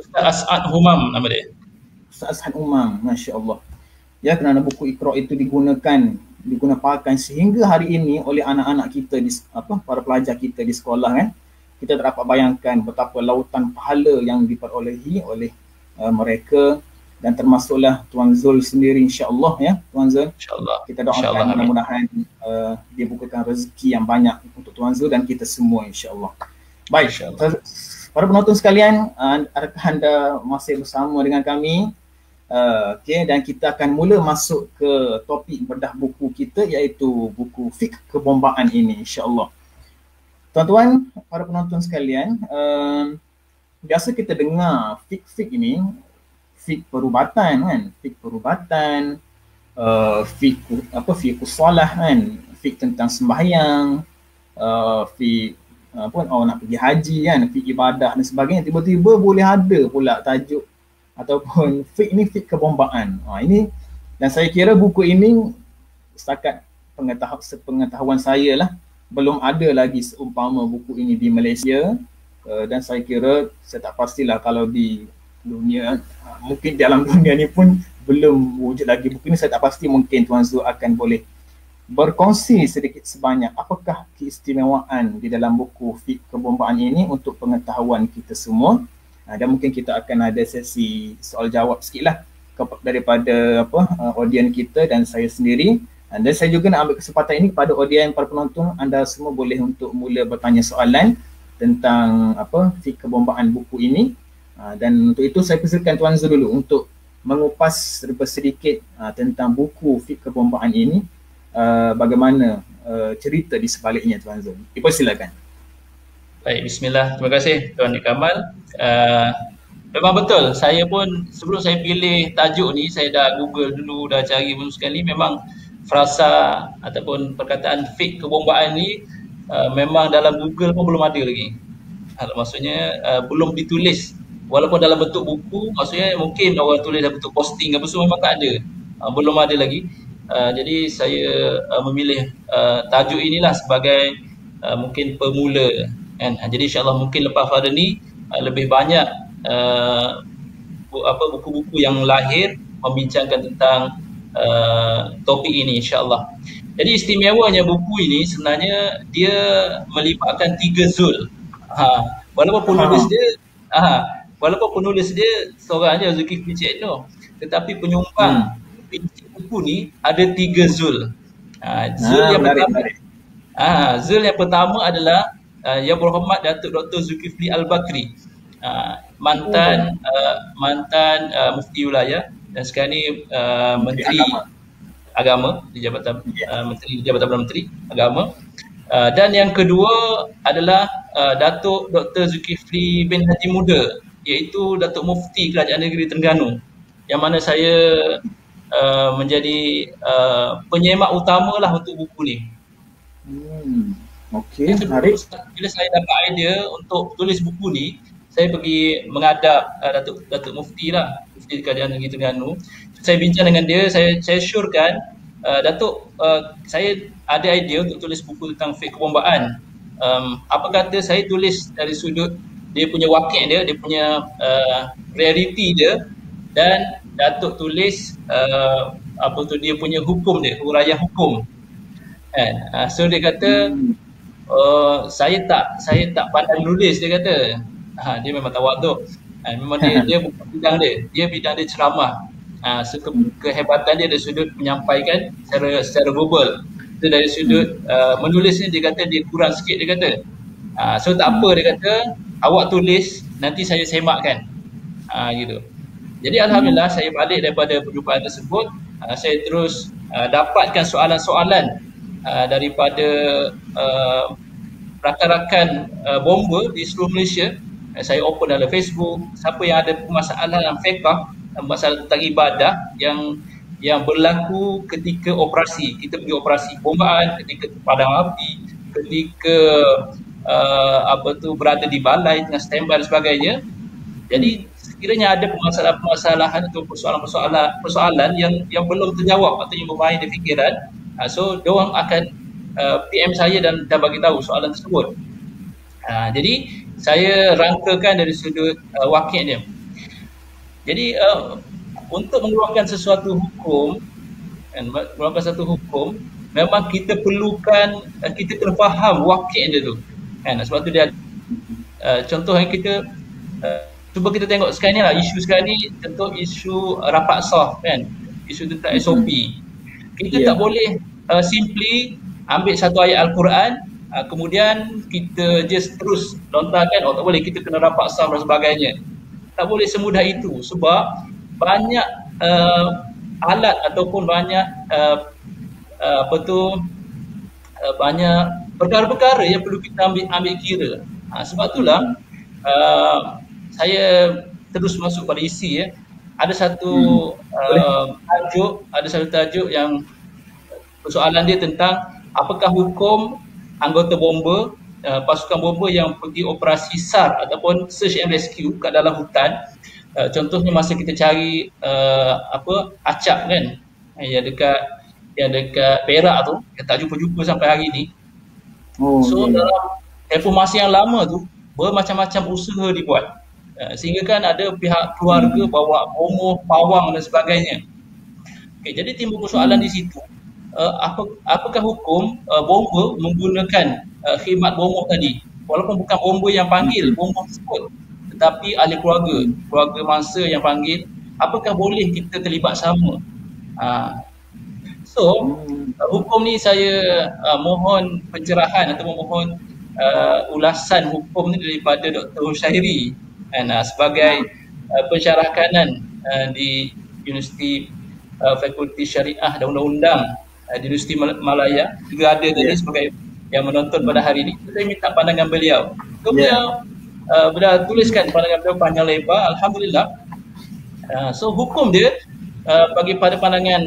Speaker 3: Ustaz As'ad Humam nama dia.
Speaker 2: Ustaz As'ad Humam, masya-Allah. Ya, kerana buku Iqra itu diguna pakai sehingga hari ini oleh anak-anak kita para pelajar kita di sekolah kan. Kita dapat bayangkan betapa lautan pahala yang diperolehi oleh mereka, dan termasuklah Tuan Zul sendiri, insya-Allah ya Tuan Zul.
Speaker 3: Insya-Allah.
Speaker 2: Kita doakan mudah-mudahan dia bukakan rezeki yang banyak untuk Tuan Zul dan kita semua, insya-Allah. Baik, insya-Allah. Para penonton sekalian, adakah anda masih bersama dengan kami? Okey, dan kita akan mula masuk ke topik bedah buku kita, iaitu buku Fiqh Kebombaan ini, insya-Allah. Tuan-tuan, para penonton sekalian, biasa kita dengar fiqh ini, fiqh perubatan kan, fiqh perubatan, fiqh solah kan, fiqh tentang sembahyang, fiqh nak pergi haji kan, fiqh ibadah dan sebagainya. Tiba-tiba boleh ada pula tajuk ataupun fiqh ni fiqh kebombaan. Ini, dan saya kira buku ini setakat pengetahuan saya lah, belum ada lagi seumpama buku ini di Malaysia, dan saya kira saya tak pastilah kalau di dunia, mungkin dalam dunia ni pun belum wujud lagi buku ini. Saya tak pasti, mungkin Tuan Zul akan boleh berkongsi sedikit sebanyak apakah keistimewaan di dalam buku Fiqh Kebombaan ini untuk pengetahuan kita semua. Dan mungkin kita akan ada sesi soal jawab sikit lah daripada audien kita dan saya sendiri. Dan saya juga nak ambil kesempatan ini kepada audien, para penonton, anda semua boleh untuk mula bertanya soalan tentang Fiqh Kebombaan buku ini. Dan untuk itu saya persilakan Tuan Zul dulu untuk mengupas sedikit tentang buku Fiqh Kebombaan ini. Bagaimana cerita di sebaliknya, Tuan Zul. Silakan.
Speaker 3: Baik, bismillah. Terima kasih Tuan Kamal. Memang betul, saya pun sebelum saya pilih tajuk ni, saya dah Google dulu, dah cari dulu sekali. Memang frasa ataupun perkataan fiqh kebombaan ni memang dalam Google pun belum ada lagi. Maksudnya belum ditulis, walaupun dalam bentuk buku, maksudnya mungkin orang tulis dalam bentuk posting apa semua, memang tak ada, belum ada lagi. Jadi saya memilih tajuk inilah sebagai mungkin pemula kan. Jadi insyaAllah mungkin lepas pada ni lebih banyak buku-buku yang lahir membincangkan tentang topik ini, insyaAllah. Jadi istimewanya buku ini sebenarnya dia melibatkan 3 Zul. Walaupun penulis dia seorang aja, Zulkifli Cik Noh, tetapi penyumbang buku ni ada 3 Zul. Zul yang pertama adalah Yang Berhormat Datuk Dr. Zulkifli Al-Bakri, mantan Mufti Wilayah dan sekarang ni Menteri Agama di Jabatan Menteri di Jabatan Perdana Menteri Agama. Dan yang kedua adalah Datuk Dr. Zulkifli bin Haji Muda, iaitu Datuk Mufti Kerajaan Negeri Terengganu, yang mana saya menjadi penyemak utama lah untuk buku ni.
Speaker 2: Okey, menarik.
Speaker 3: Bila saya dapat idea untuk tulis buku ni, saya pergi menghadap Datuk Mufti lah, Mufti Kerajaan Negeri Terengganu. Saya bincang dengan dia, saya syorkan, Datuk, saya ada idea untuk tulis buku tentang fiqh kebombaan. Apa kata saya tulis dari sudut dia punya wakil dia punya reality dia, dan Datuk tulis dia punya hukum dia, huraian hukum. So dia kata, saya tak pandai menulis, dia kata. Dia memang tawaduk. Memang dia bukan bidang dia bidang dia ceramah. So kehebatan dia dari sudut menyampaikan secara global. So dari sudut menulis ni dia kata dia kurang sikit, dia kata. So tak apa, dia kata, awak tulis, nanti saya semakkan. Gitu. Jadi alhamdulillah saya balik daripada perjumpaan tersebut, saya terus dapatkan soalan-soalan daripada rakan-rakan bomba di seluruh Malaysia. Saya open dalam Facebook, siapa yang ada permasalahan fiqh, masalah tentang ibadah yang berlaku ketika operasi, kita pergi operasi bombaan, ketika padam api, ketika berada di balai tengah standby dan sebagainya. Jadi sekiranya ada permasalahan atau persoalan yang belum terjawab atau yang bermain di fikiran, so diorang akan PM saya dan bagi tahu soalan tersebut. Jadi saya rangkakan dari sudut wakil dia. Jadi untuk mengeluarkan sesuatu hukum, memang kita perlukan, kita kena faham wakil dia tu. Sebab tu dia contoh yang kita cuba kita tengok sekarang ni lah, isu sekarang ni contoh isu rapat sah kan, isu tentang SOP. Kita tak boleh simply ambil satu ayat Al-Quran, kemudian kita just terus lontarkan, tak boleh, kita kena rapat sah dan sebagainya. Tak boleh semudah itu, sebab banyak alat ataupun banyak banyak perkara-perkara yang perlu kita ambil kira. Sebab itulah saya terus masuk pada isi ya. Ada satu tajuk yang persoalan dia tentang apakah hukum anggota bomba, pasukan bomba yang pergi operasi SAR ataupun search and rescue kat dalam hutan. Contohnya masa kita cari acap kan, yang dekat Perak tu, yang tak jumpa-jumpa sampai hari ni. Dalam tempoh masa yang lama tu, bermacam-macam usaha dibuat. Sehingga kan ada pihak keluarga bawa bomoh, pawang dan sebagainya. Jadi timbul persoalan di situ. Apakah hukum bomba menggunakan khidmat bomoh tadi, walaupun bukan bomba yang panggil bomoh tersebut, tetapi ahli keluarga mangsa yang panggil, apakah boleh kita terlibat sama? Hukum ni saya mohon pencerahan atau mohon ulasan hukum ni daripada Dr. Hushairi sebagai pensyarah kanan di Universiti Fakulti Syariah dan Undang-Undang di Universiti Malaya juga ada tadi sebagai yang menonton pada hari ini. Saya minta pandangan beliau. Beliau tuliskan pandangan beliau panjang lebar, alhamdulillah. Hukum dia bagi pada pandangan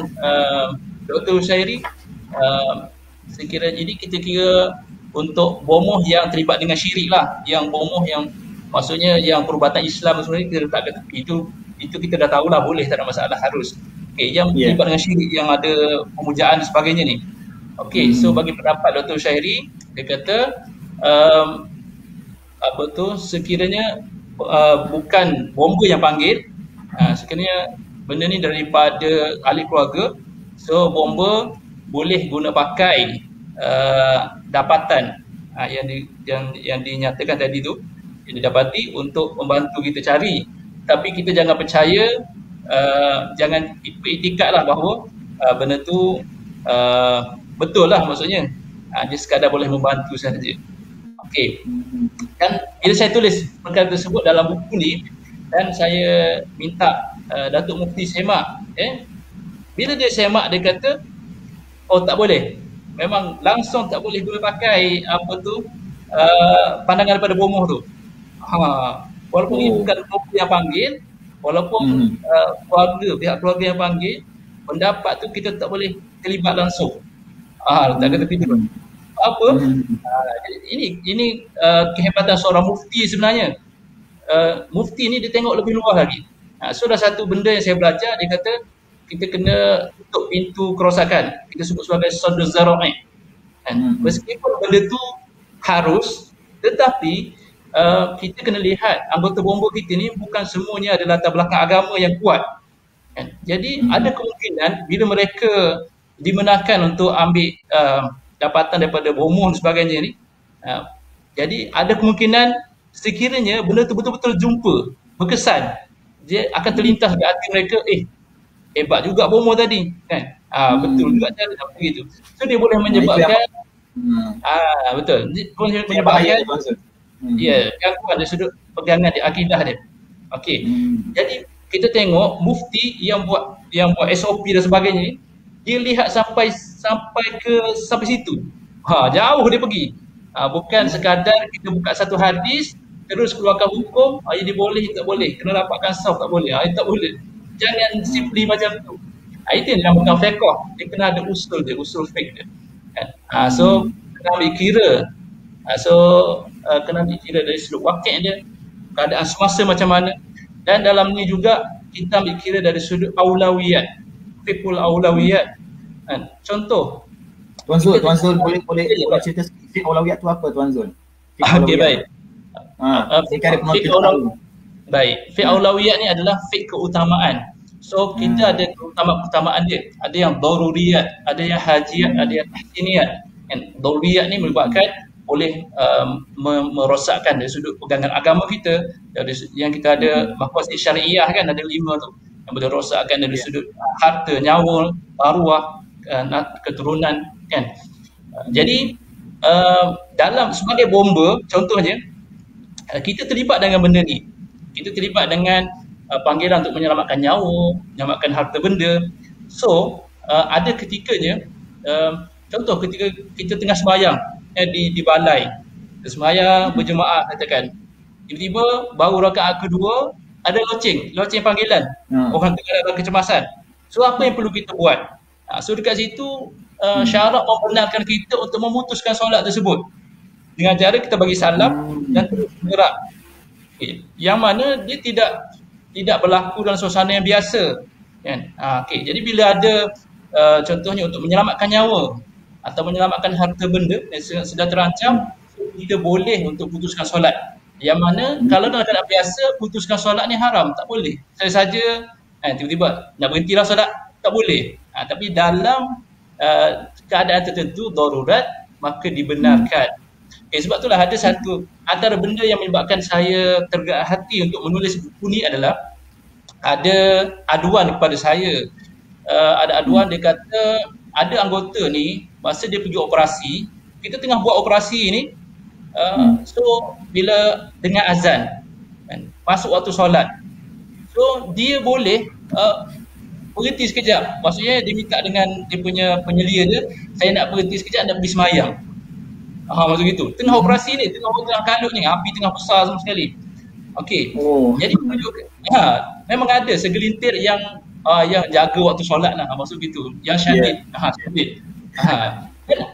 Speaker 3: Dr. Hushairi, sekiranya ini kita kira untuk bomoh yang terlibat dengan syirik lah, yang bomoh yang maksudnya yang perubatan Islam sebenarnya kita letak ke tepi, itu kita dah tahulah boleh, tak ada masalah, harus. Yang terlibat dengan syirik, yang ada pemujaan dan sebagainya ni. So bagi pendapat Dr. Hushairi, dia kata sekiranya bukan bomba yang panggil, sekiranya benda ni daripada ahli keluarga, so bomba boleh guna pakai dapatan yang dinyatakan tadi tu, yang didapati untuk membantu kita cari. Tapi kita jangan percaya, jangan iktikad lah bahawa benda tu betul lah, maksudnya dia sekadar boleh membantu sahaja. Dan bila saya tulis perkara tersebut dalam buku ni, dan saya minta Datuk Mufti semak, bila dia semak, dia kata tak boleh, memang langsung tak boleh guna pakai pandangan daripada bomoh tu. Walaupun ini bukan bomba yang panggil, walaupun pihak keluarga yang panggil, pendapat tu kita tak boleh terlibat langsung. Tak kata tiba. Ini kehebatan seorang mufti sebenarnya. Mufti ni dia tengok lebih luas lagi. So dah satu benda yang saya belajar, dia kata kita kena tutup pintu kerosakan. Kita sebut sebagai saddu zara'i. Meskipun benda tu harus, tetapi kita kena lihat anggota bomba kita ni bukan semuanya ada latar belakang agama yang kuat. Jadi ada kemungkinan bila mereka dimenangkan untuk ambil dapatan daripada bomoh dan sebagainya ni, jadi ada kemungkinan sekiranya benda tu betul-betul jumpa, berkesan, dia akan terlintas di hati mereka, hebat juga bomoh tadi kan, betul juga cara begitu. So dia boleh menyebabkan betul, dia boleh menyebabkan gangguan dari sudut pegangan di akidah dia. Jadi kita tengok mufti yang buat SOP dan sebagainya ni, dia lihat sampai sampai situ. Jauh dia pergi. Bukan sekadar kita buka satu hadis terus keluarkan hukum, ini boleh tak boleh, kena dapatkan sahih tak boleh, tak boleh. Jangan simply macam tu. Itu yang dinamakan fiqh. Dia kena ada usul dia, usul fiqh dia. Kan? So kena ambil kira. Kena ambil kira dari sudut wakil dia, keadaan semasa macam mana. Dan dalam ni juga kita ambil kira dari sudut aulawiyat, fiqhul aulawiyat. Kan? Contoh,
Speaker 2: Tuan Zul boleh cerita sikit aulawiyat tu apa Tuan Zul?
Speaker 3: Okey, baik.
Speaker 2: Fiqh
Speaker 3: aulawiyat ni adalah fiqh keutamaan. So kita ada keutamaan dia. Ada yang daruriyat, ada yang hajiat, ada yang tahsiniyat. Kan? Daruriyat ni menyebabkan boleh merosakkan dari sudut pegangan agama kita. Dari yang kita ada maqasid syariah kan, ada 5 tu yang boleh rosakkan dari sudut harta, nyawa, arwah, keturunan kan. Jadi dalam sebagai bomba contohnya, kita terlibat dengan benda ni. Kita terlibat dengan panggilan untuk menyelamatkan nyawa, menyelamatkan harta benda. So, ada ketikanya, contoh ketika kita tengah sembahyang di balai, sembahyang berjemaah katakan, tiba-tiba baru rakaat kedua ada loceng panggilan. Orang tengah dalam kecemasan. So, apa yang perlu kita buat? So, dekat situ syarak membenarkan kita untuk memutuskan solat tersebut dengan cara kita bagi salam dan terus bergerak. Yang mana dia tidak berlaku dalam suasana yang biasa kan. Jadi bila ada contohnya untuk menyelamatkan nyawa atau menyelamatkan harta benda yang sedang terancam, kita boleh untuk putuskan solat. Yang mana kalau dalam keadaan biasa putuskan solat ni haram, tak boleh. Saya saja tiba-tiba nak berhentilah solat, tak boleh. Tapi dalam keadaan tertentu darurat, maka dibenarkan. Sebab itulah ada satu antara benda yang menyebabkan saya tergerak hati untuk menulis buku ni adalah ada aduan kepada saya. Ada aduan, dia kata ada anggota ni masa dia pergi operasi, kita tengah buat operasi ni, so bila dengar azan kan, masuk waktu solat, so dia boleh berhenti sekejap. Maksudnya dia minta dengan dia punya penyelia dia, saya nak berhenti sekejap, nak pergi semayang. Macam gitu. Tengah operasi ni, tengah kalut ni, api tengah besar sama sekali. Okey. Jadi memang ada segelintir yang jaga waktu solat lah, maksud gitu. Yang syadid.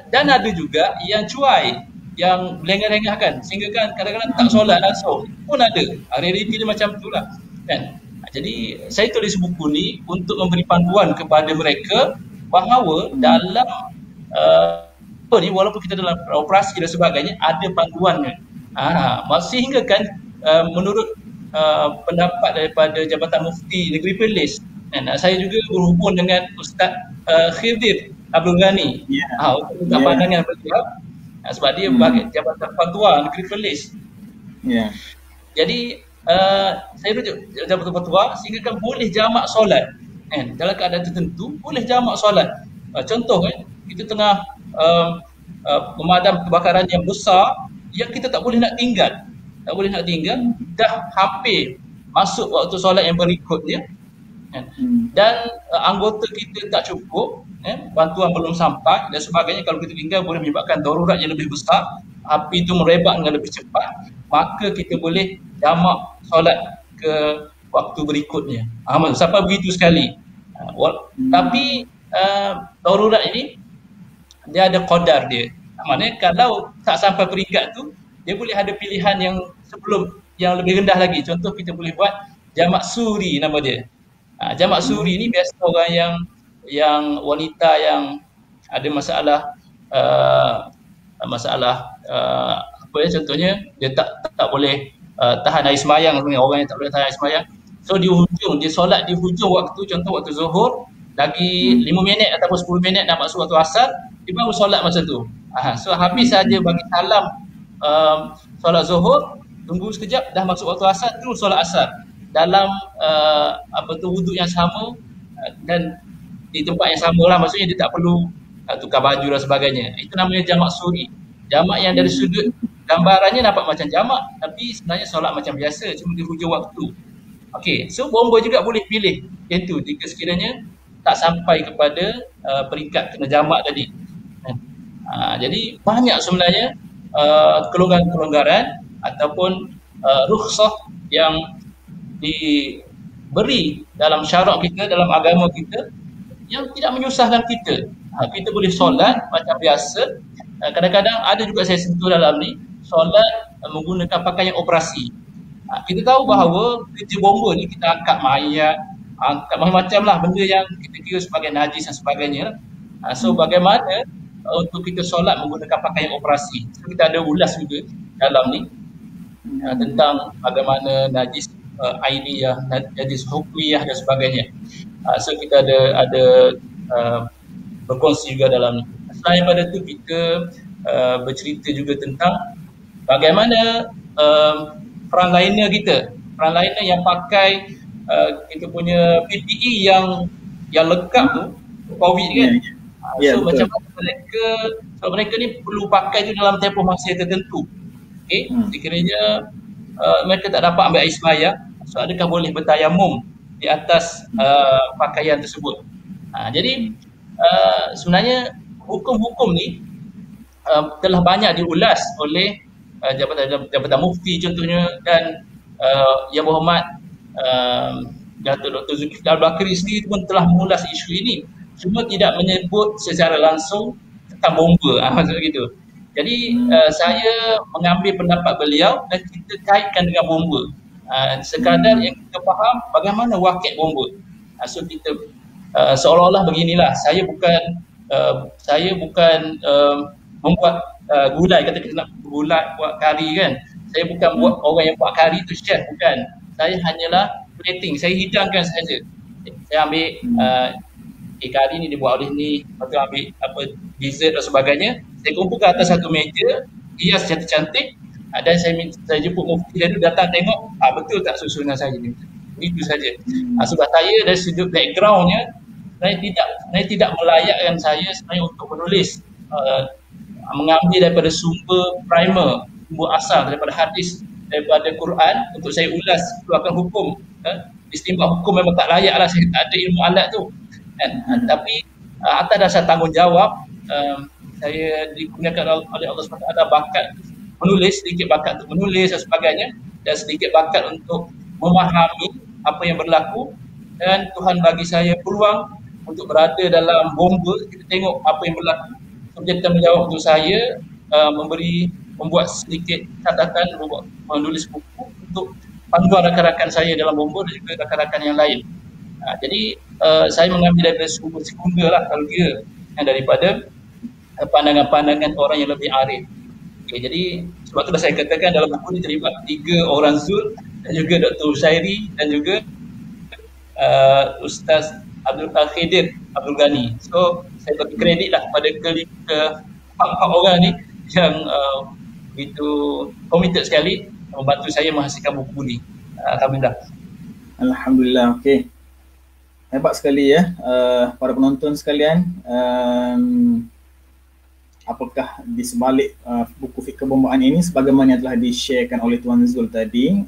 Speaker 3: Dan ada juga yang cuai, yang lengah-lengah kan, sehingga kan kadang-kadang tak solat langsung pun ada. Realiti dia macam itulah kan. Jadi saya tulis buku ni untuk memberi panduan kepada mereka bahawa dalam ni walaupun kita dalam operasi dan sebagainya ada panduannya. Sehingga kan menurut pendapat daripada Jabatan Mufti Negeri Perlis, dan saya juga berhubung dengan Ustaz Khidr Abdul Ghani untuk minta pandangan beliau, sebab dia bagi Jabatan Fatwa Negeri Perlis. Jadi saya rujuk Jabatan Fatwa sehingga kan boleh jamak solat kan, dalam keadaan tertentu boleh jamak solat. Contoh kan, kita tengah memadam kebakaran yang besar yang kita tak boleh nak tinggal, dah hampir masuk waktu solat yang berikutnya kan? Dan anggota kita tak cukup, bantuan belum sampai dan sebagainya. Kalau kita tinggal boleh menyebabkan darurat yang lebih besar, api itu merebak dengan lebih cepat, maka kita boleh jamak solat ke waktu berikutnya. Sampai begitu sekali. Tapi darurat ini dia ada qadar dia. Maknanya kalau tak sampai peringkat tu, dia boleh ada pilihan yang sebelum, yang lebih rendah lagi. Contoh kita boleh buat jamak suri nama dia. Jamak suri ni biasa orang yang wanita yang ada masalah apa ya, contohnya dia tak boleh tahan air semayang, orang yang tak boleh tahan air semayang. So dia solat di hujung waktu, contoh waktu zuhur, lagi 5 minit ataupun 10 minit nak masuk waktu asar, dia baru solat macam tu. So habis saja bagi salam solat zuhur, tunggu sekejap dah masuk waktu asar, terus solat asar dalam wuduk yang sama dan di tempat yang sama lah. Maksudnya dia tak perlu tukar baju dan sebagainya. Itu namanya jamak suri. Jamak yang dari sudut gambarannya nampak macam jamak, tapi sebenarnya solat macam biasa, cuma di hujung waktu. Okey, so bomba juga boleh pilih itu jika sekiranya tak sampai kepada peringkat kena jamak tadi. Jadi banyak sebenarnya kelonggaran-kelonggaran ataupun rukhsah yang diberi dalam syarak kita, dalam agama kita, yang tidak menyusahkan kita. Kita boleh solat macam biasa. Kadang-kadang ada juga saya sentuh dalam ni, solat menggunakan pakaian operasi. Kita tahu bahawa kerja bomba ni kita angkat mayat, angkat macam-macam lah benda yang kita kira sebagai najis dan sebagainya. So bagaimana untuk kita solat menggunakan pakaian operasi? So, kita ada ulas juga dalam ni tentang bagaimana najis ainiyah, najis hukmiyah dan sebagainya. So kita ada berkongsi juga dalam ni. Selain pada tu kita bercerita juga tentang bagaimana frontliner kita, frontliner yang pakai kita punya PPE yang lengkap tu, COVID kan. So macam mana mereka ni perlu pakai tu dalam tempoh masa tertentu. Okay, sekiranya mereka tak dapat ambil air sembahyang, so adakah boleh bertayamum di atas pakaian tersebut. Jadi sebenarnya hukum-hukum ni telah banyak diulas oleh Jabatan Mufti contohnya, dan Yang Berhormat Datuk Dr. Zulkifli Al-Bakri sendiri pun telah mengulas isu ini, cuma tidak menyebut secara langsung tentang bomba, maksud gitu. Jadi saya mengambil pendapat beliau dan kita kaitkan dengan bomba. Sekadar yang kita faham bagaimana wakil bomba. So kita seolah-olah beginilah, saya bukan membuat gulai, kata kita nak gulai buat kari kan. Saya bukan buat orang yang buat kari tu chef, bukan. Saya hanyalah plating, saya hidangkan saja. Saya ambil kari ni dibuat oleh ni, lepas tu ambil apa dessert dan sebagainya, saya kumpulkan atas satu meja, hias cantik-cantik, dan saya jemput Mufti dia datang tengok, betul tak susunan saya ni. Itu saja. Sebab saya dari sudut backgroundnya, saya tidak melayakkan saya sebenarnya untuk menulis, mengambil daripada sumber primer, sumber asal daripada hadis, daripada Quran untuk saya ulas keluarkan hukum. Istimbat hukum memang tak layak lah, saya tak ada ilmu alat tu. Tapi atas dasar tanggungjawab, saya dikurniakan oleh Allah SWT bakat menulis, sedikit bakat untuk menulis dan sebagainya, dan sedikit bakat untuk memahami apa yang berlaku, dan Tuhan bagi saya peluang untuk berada dalam bomba. Kita tengok apa yang berlaku. Menjadi tanggungjawab untuk saya membuat sedikit catatan, menulis buku untuk panduan rakan-rakan saya dalam bomba dan juga rakan-rakan yang lain. Jadi saya mengambil daripada sumber sekunder lah kalau kira, daripada pandangan-pandangan orang yang lebih arif. Okay, jadi sebab itulah saya katakan dalam buku ini terlibat 3 orang Zul dan juga Dr. Ushairi dan juga Ustaz Abdul Khidir Abdul Ghani. So saya bagi kredit lah kepada empat orang ni yang begitu komited sekali membantu saya menghasilkan buku ini. Alhamdulillah.
Speaker 2: Alhamdulillah. Okey. Hebat sekali ya para penonton sekalian. Apakah di sebalik buku Fiqh Kebombaan ini sebagaimana yang telah di-sharekan oleh Tuan Zul tadi,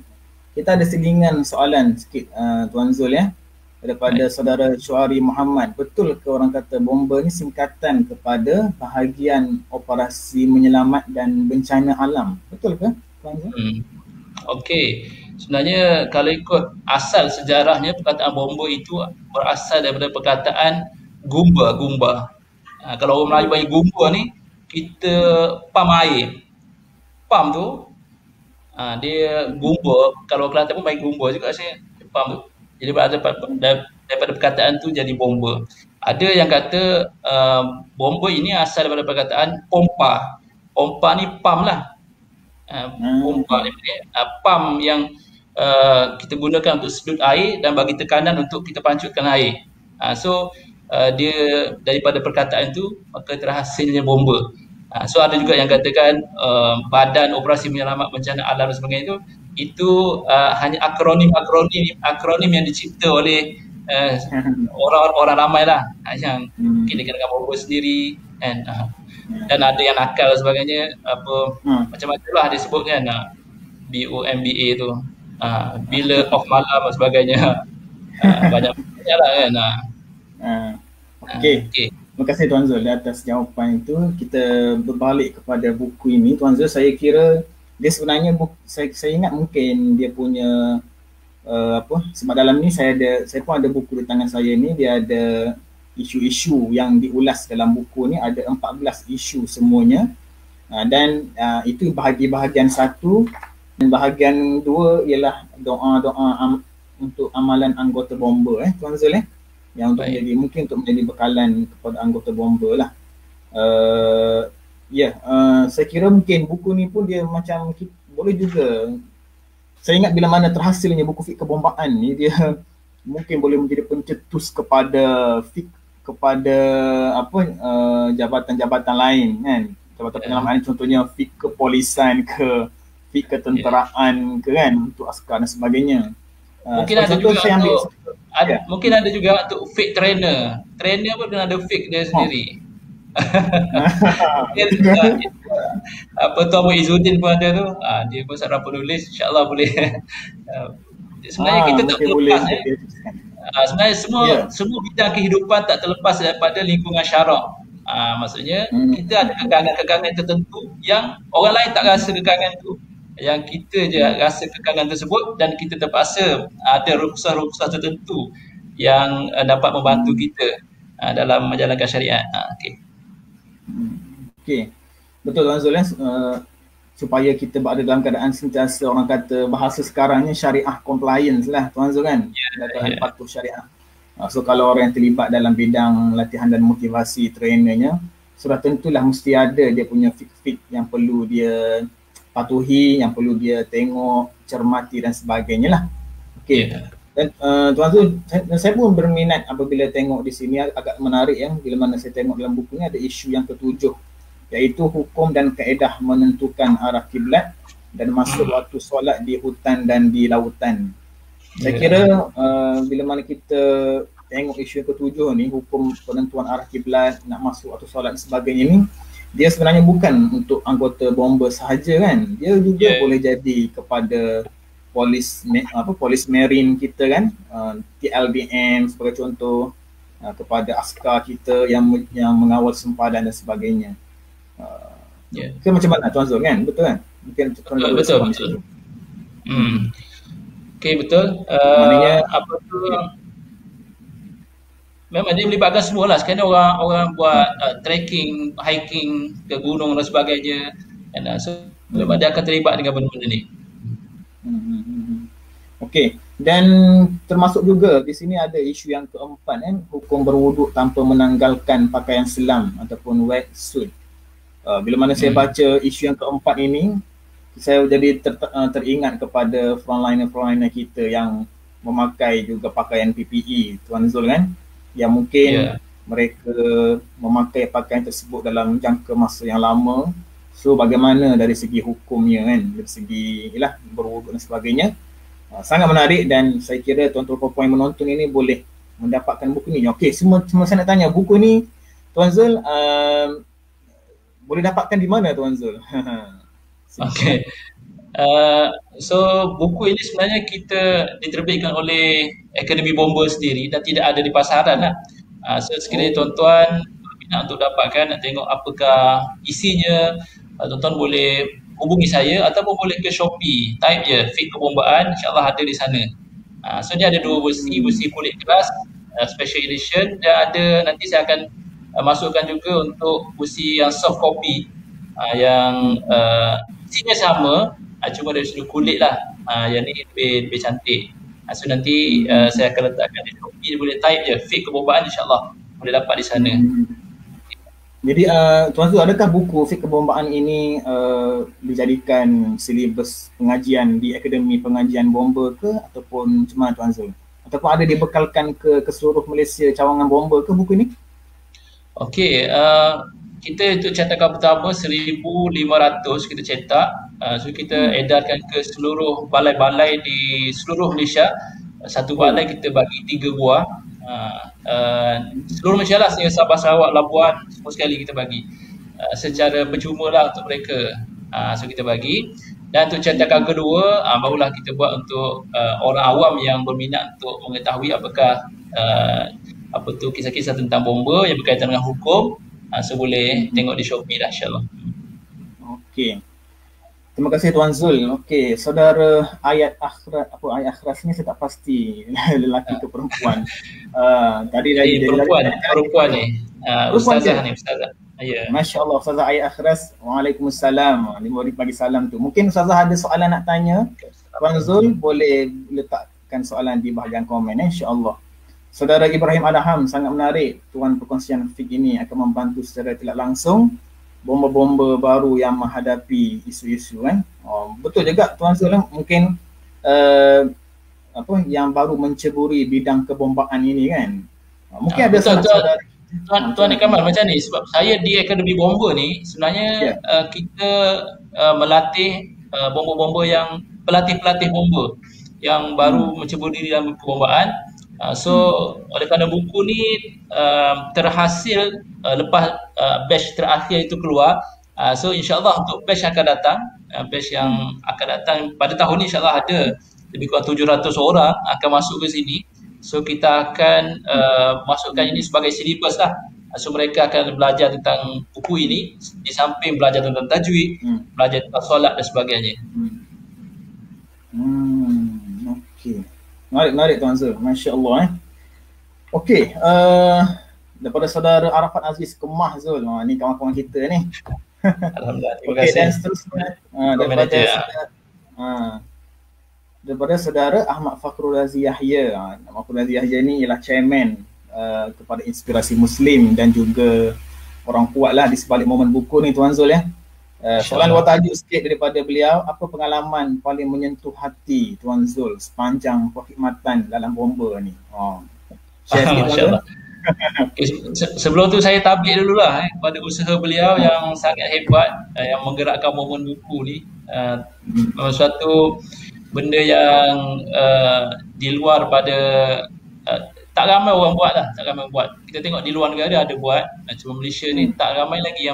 Speaker 2: kita ada selingan soalan sikit Tuan Zul ya, daripada saudara Syuari Muhammad. Betul ke orang kata bomba ni singkatan kepada bahagian operasi menyelamat dan bencana alam? Betul ke Tuan Zul?
Speaker 3: Okey. Sebenarnya kalau ikut asal sejarahnya, perkataan bomba itu berasal daripada perkataan gumba. Kalau orang Melayu bagi gumba ni, kita pam air. Pam tu, dia gumba. Kalau Kelantan pun bagi gumba juga saya, pam tu. Jadi daripada perkataan tu jadi bomba. Ada yang kata bomba ini asal daripada perkataan pompa. Pompa ni pam lah. Pompa ni pam yang kita gunakan untuk sedut air dan bagi tekanan untuk kita pancutkan air. So dia daripada perkataan itu maka terhasilnya bomba. So ada juga yang katakan Badan Operasi Menyelamat Bencana Alam dan sebagainya itu hanya akronim yang dicipta oleh orang ramai lah yang mungkin dengan bomba sendiri dan ada yang nakal dan sebagainya, macam-macam lah disebut kan, BOMBA tu, bila off malam dan sebagainya. Banyak lah kan.
Speaker 2: Okey.
Speaker 3: Okey.
Speaker 2: Terima kasih Tuan Zul atas jawapan itu. Kita berbalik kepada buku ini. Tuan Zul, saya kira dia sebenarnya saya ingat mungkin dia punya sebab dalam ni saya pun ada buku di tangan saya ni, dia ada isu-isu yang diulas dalam buku ni, ada 14 isu semuanya. Dan itu bahagian 1, dan bahagian 2 ialah doa-doa untuk amalan anggota bomba Tuan Zul yang untuk mungkin menjadi bekalan kepada anggota bomba lah. Saya kira mungkin buku ni pun dia macam boleh juga, saya ingat bila mana terhasilnya buku fik kebombaan ni, dia mungkin boleh menjadi pencetus kepada jabatan-jabatan lain kan, jabatan penyelamat contohnya fik kepolisian ke fik ketenteraan ke kan, untuk askar dan sebagainya.
Speaker 3: Mungkin ada juga mungkin ada juga untuk fake trainer pun ada fake dia sendiri. Apa tu Abu Izzuddin pun ada tu, dia pun seorang penulis, insyaAllah boleh. Sebenarnya kita tak terlepas sebenarnya semua bidang kehidupan tak terlepas daripada lingkungan syarak. Maksudnya kita ada kekangan-kekangan tertentu yang orang lain tak rasa kekangan tu, yang kita je rasa kekangan tersebut, dan kita terpaksa ada rukhsah-rukhsah tertentu yang dapat membantu kita dalam menjalankan syariat.
Speaker 2: Okey. Betul Tuan Zul, supaya kita berada dalam keadaan sentiasa, orang kata bahasa sekarangnya syariah compliance lah Tuan Zul kan, dalam patuh syariah. So kalau orang yang terlibat dalam bidang latihan dan motivasi trainernya, sudah tentulah mesti ada dia punya fik-fik yang perlu dia patuhi, yang perlu dia tengok, cermati dan sebagainya lah. Okey. Dan Tuan Zul, saya pun berminat apabila tengok di sini, agak menarik bila mana saya tengok dalam buku ni ada isu yang ke-7, iaitu hukum dan kaedah menentukan arah kiblat dan masuk waktu solat di hutan dan di lautan. Saya kira bila mana kita tengok isu yang ke-7 ni, hukum penentuan arah kiblat, nak masuk waktu solat dan sebagainya ni, dia sebenarnya bukan untuk anggota bomba sahaja kan, dia juga boleh jadi kepada polis marine kita kan, TLBM sebagai contoh, kepada askar kita yang mengawal sempadan dan sebagainya. Macam mana Tuan Zul kan, betul kan? Mungkin
Speaker 3: betul. Okey, betul. Maknanya apa tu, memang dia melibatkan semua lah. Sekarang orang buat trekking, hiking ke gunung dan sebagainya, so memang dia akan terlibat dengan benda-benda ni.
Speaker 2: Okey, dan termasuk juga di sini ada isu yang keempat kan, hukum berwuduk tanpa menanggalkan pakaian selam ataupun wetsuit. Bila mana saya baca isu yang keempat ini, saya jadi teringat kepada frontliner kita yang memakai juga pakaian PPE Tuan Zul kan, yang mungkin mereka memakai pakaian tersebut dalam jangka masa yang lama. So bagaimana dari segi hukumnya kan, dari segi berwuduk dan sebagainya. Sangat menarik, dan saya kira tuan-tuan puan menonton ini boleh mendapatkan buku ni. Okey, semua saya nak tanya, buku ni Tuan Zul boleh dapatkan di mana Tuan Zul?
Speaker 3: Okey. So buku ini sebenarnya kita diterbitkan oleh Akademi Bomba sendiri dan tidak ada di pasaran lah. So sekiranya tuan-tuan berminat untuk dapatkan, nak tengok apakah isinya, tuan-tuan boleh hubungi saya ataupun boleh ke Shopee, type je fik kebombaan, insyaAllah ada di sana. So dia ada 2 versi kulit keras, special edition, dan ada nanti saya akan masukkan juga untuk versi yang soft copy, yang isinya sama, cuma dari sudut kulit lah, yang ni lebih cantik. So nanti saya akan letakkan di Shopee, boleh type je fik kebombaan, insyaAllah boleh dapat di sana.
Speaker 2: Jadi Tuan Zul, adakah buku fik kebombaan ini dijadikan silibus pengajian di Akademi Pengajian Bomba ke, ataupun macam mana Tuan Zul? Ataupun ada dibekalkan ke seluruh Malaysia cawangan bomba ke buku ini?
Speaker 3: Okey, kita untuk cetakan pertama 1,500 kita cetak. So kita edarkan ke seluruh balai-balai di seluruh Malaysia. Satu balai kita bagi 3 buah. Seluruh Malaysia lah, Sabah, Sarawak, Labuan, semua sekali kita bagi secara percuma lah untuk mereka. So kita bagi. Dan untuk cetakan kedua, barulah kita buat untuk orang awam yang berminat untuk mengetahui apakah apa tu kisah-kisah tentang bomba yang berkaitan dengan hukum. So boleh tengok di Shopee dah, insyaAllah.
Speaker 2: Okey. Terima kasih Tuan Zul. Okey, saudara Ayat Akhras ni saya tak pasti lelaki ke perempuan. Tadi lagi
Speaker 3: perempuan ni. Ustazah ni, Ustazah. Ya.
Speaker 2: Masya-Allah, Ustazah Ayat Akhras. Waalaikumsalam. Ni boleh bagi salam tu. Mungkin Ustazah ada soalan nak tanya. Tuan Zul boleh letakkan soalan di bahagian komen, insya-Allah. Saudara Ibrahim Adham, sangat menarik. Tuan perkongsian fiqh ini akan membantu secara tidak langsung bomba-bomba baru yang menghadapi isu-isu kan. Betul juga Tuan Zul, mungkin yang baru menceburi bidang kebombaan ini kan. Mungkin ada saudara
Speaker 3: Tuan Kamal macam ni, sebab saya di Akademi Bomba ni sebenarnya kita melatih bomba-bomba yang pelatih-pelatih bomba yang baru menceburi dalam kebombaan. Oleh kerana buku ni terhasil lepas batch terakhir itu keluar, insyaAllah untuk batch akan datang, batch yang akan datang pada tahun ni insyaAllah ada lebih kurang 700 orang akan masuk ke sini. So kita akan masukkan ini sebagai silibus lah. So mereka akan belajar tentang buku ini di samping belajar tentang tajwid, belajar tentang solat dan sebagainya.
Speaker 2: Okey. Menarik Tuan Zul, Masya-Allah. Okey, daripada saudara Arafat Aziz Kemah Zul, ni kawan-kawan kita ni.
Speaker 3: Alhamdulillah, terima kasih.
Speaker 2: Dan seterusnya daripada saudara Ahmad Fakhrul Razi Yahya. Ahmad Fakhrul Razi Yahya ni ialah chairman kepada Inspirasi Muslim dan juga orang kuat lah di sebalik momen buku ni Tuan Zul ya. Soalan luar tajuk sikit daripada beliau, apa pengalaman paling menyentuh hati Tuan Zul sepanjang perkhidmatan dalam bomba ni? Share sikit Tuan Zul.
Speaker 3: Sebelum tu saya tablik dululah pada usaha beliau yang sangat hebat, yang menggerakkan momen buku ni. Suatu benda yang di luar pada tak ramai orang buat lah, tak ramai buat. Kita tengok di luar negara ada buat, cuma Malaysia ni tak ramai lagi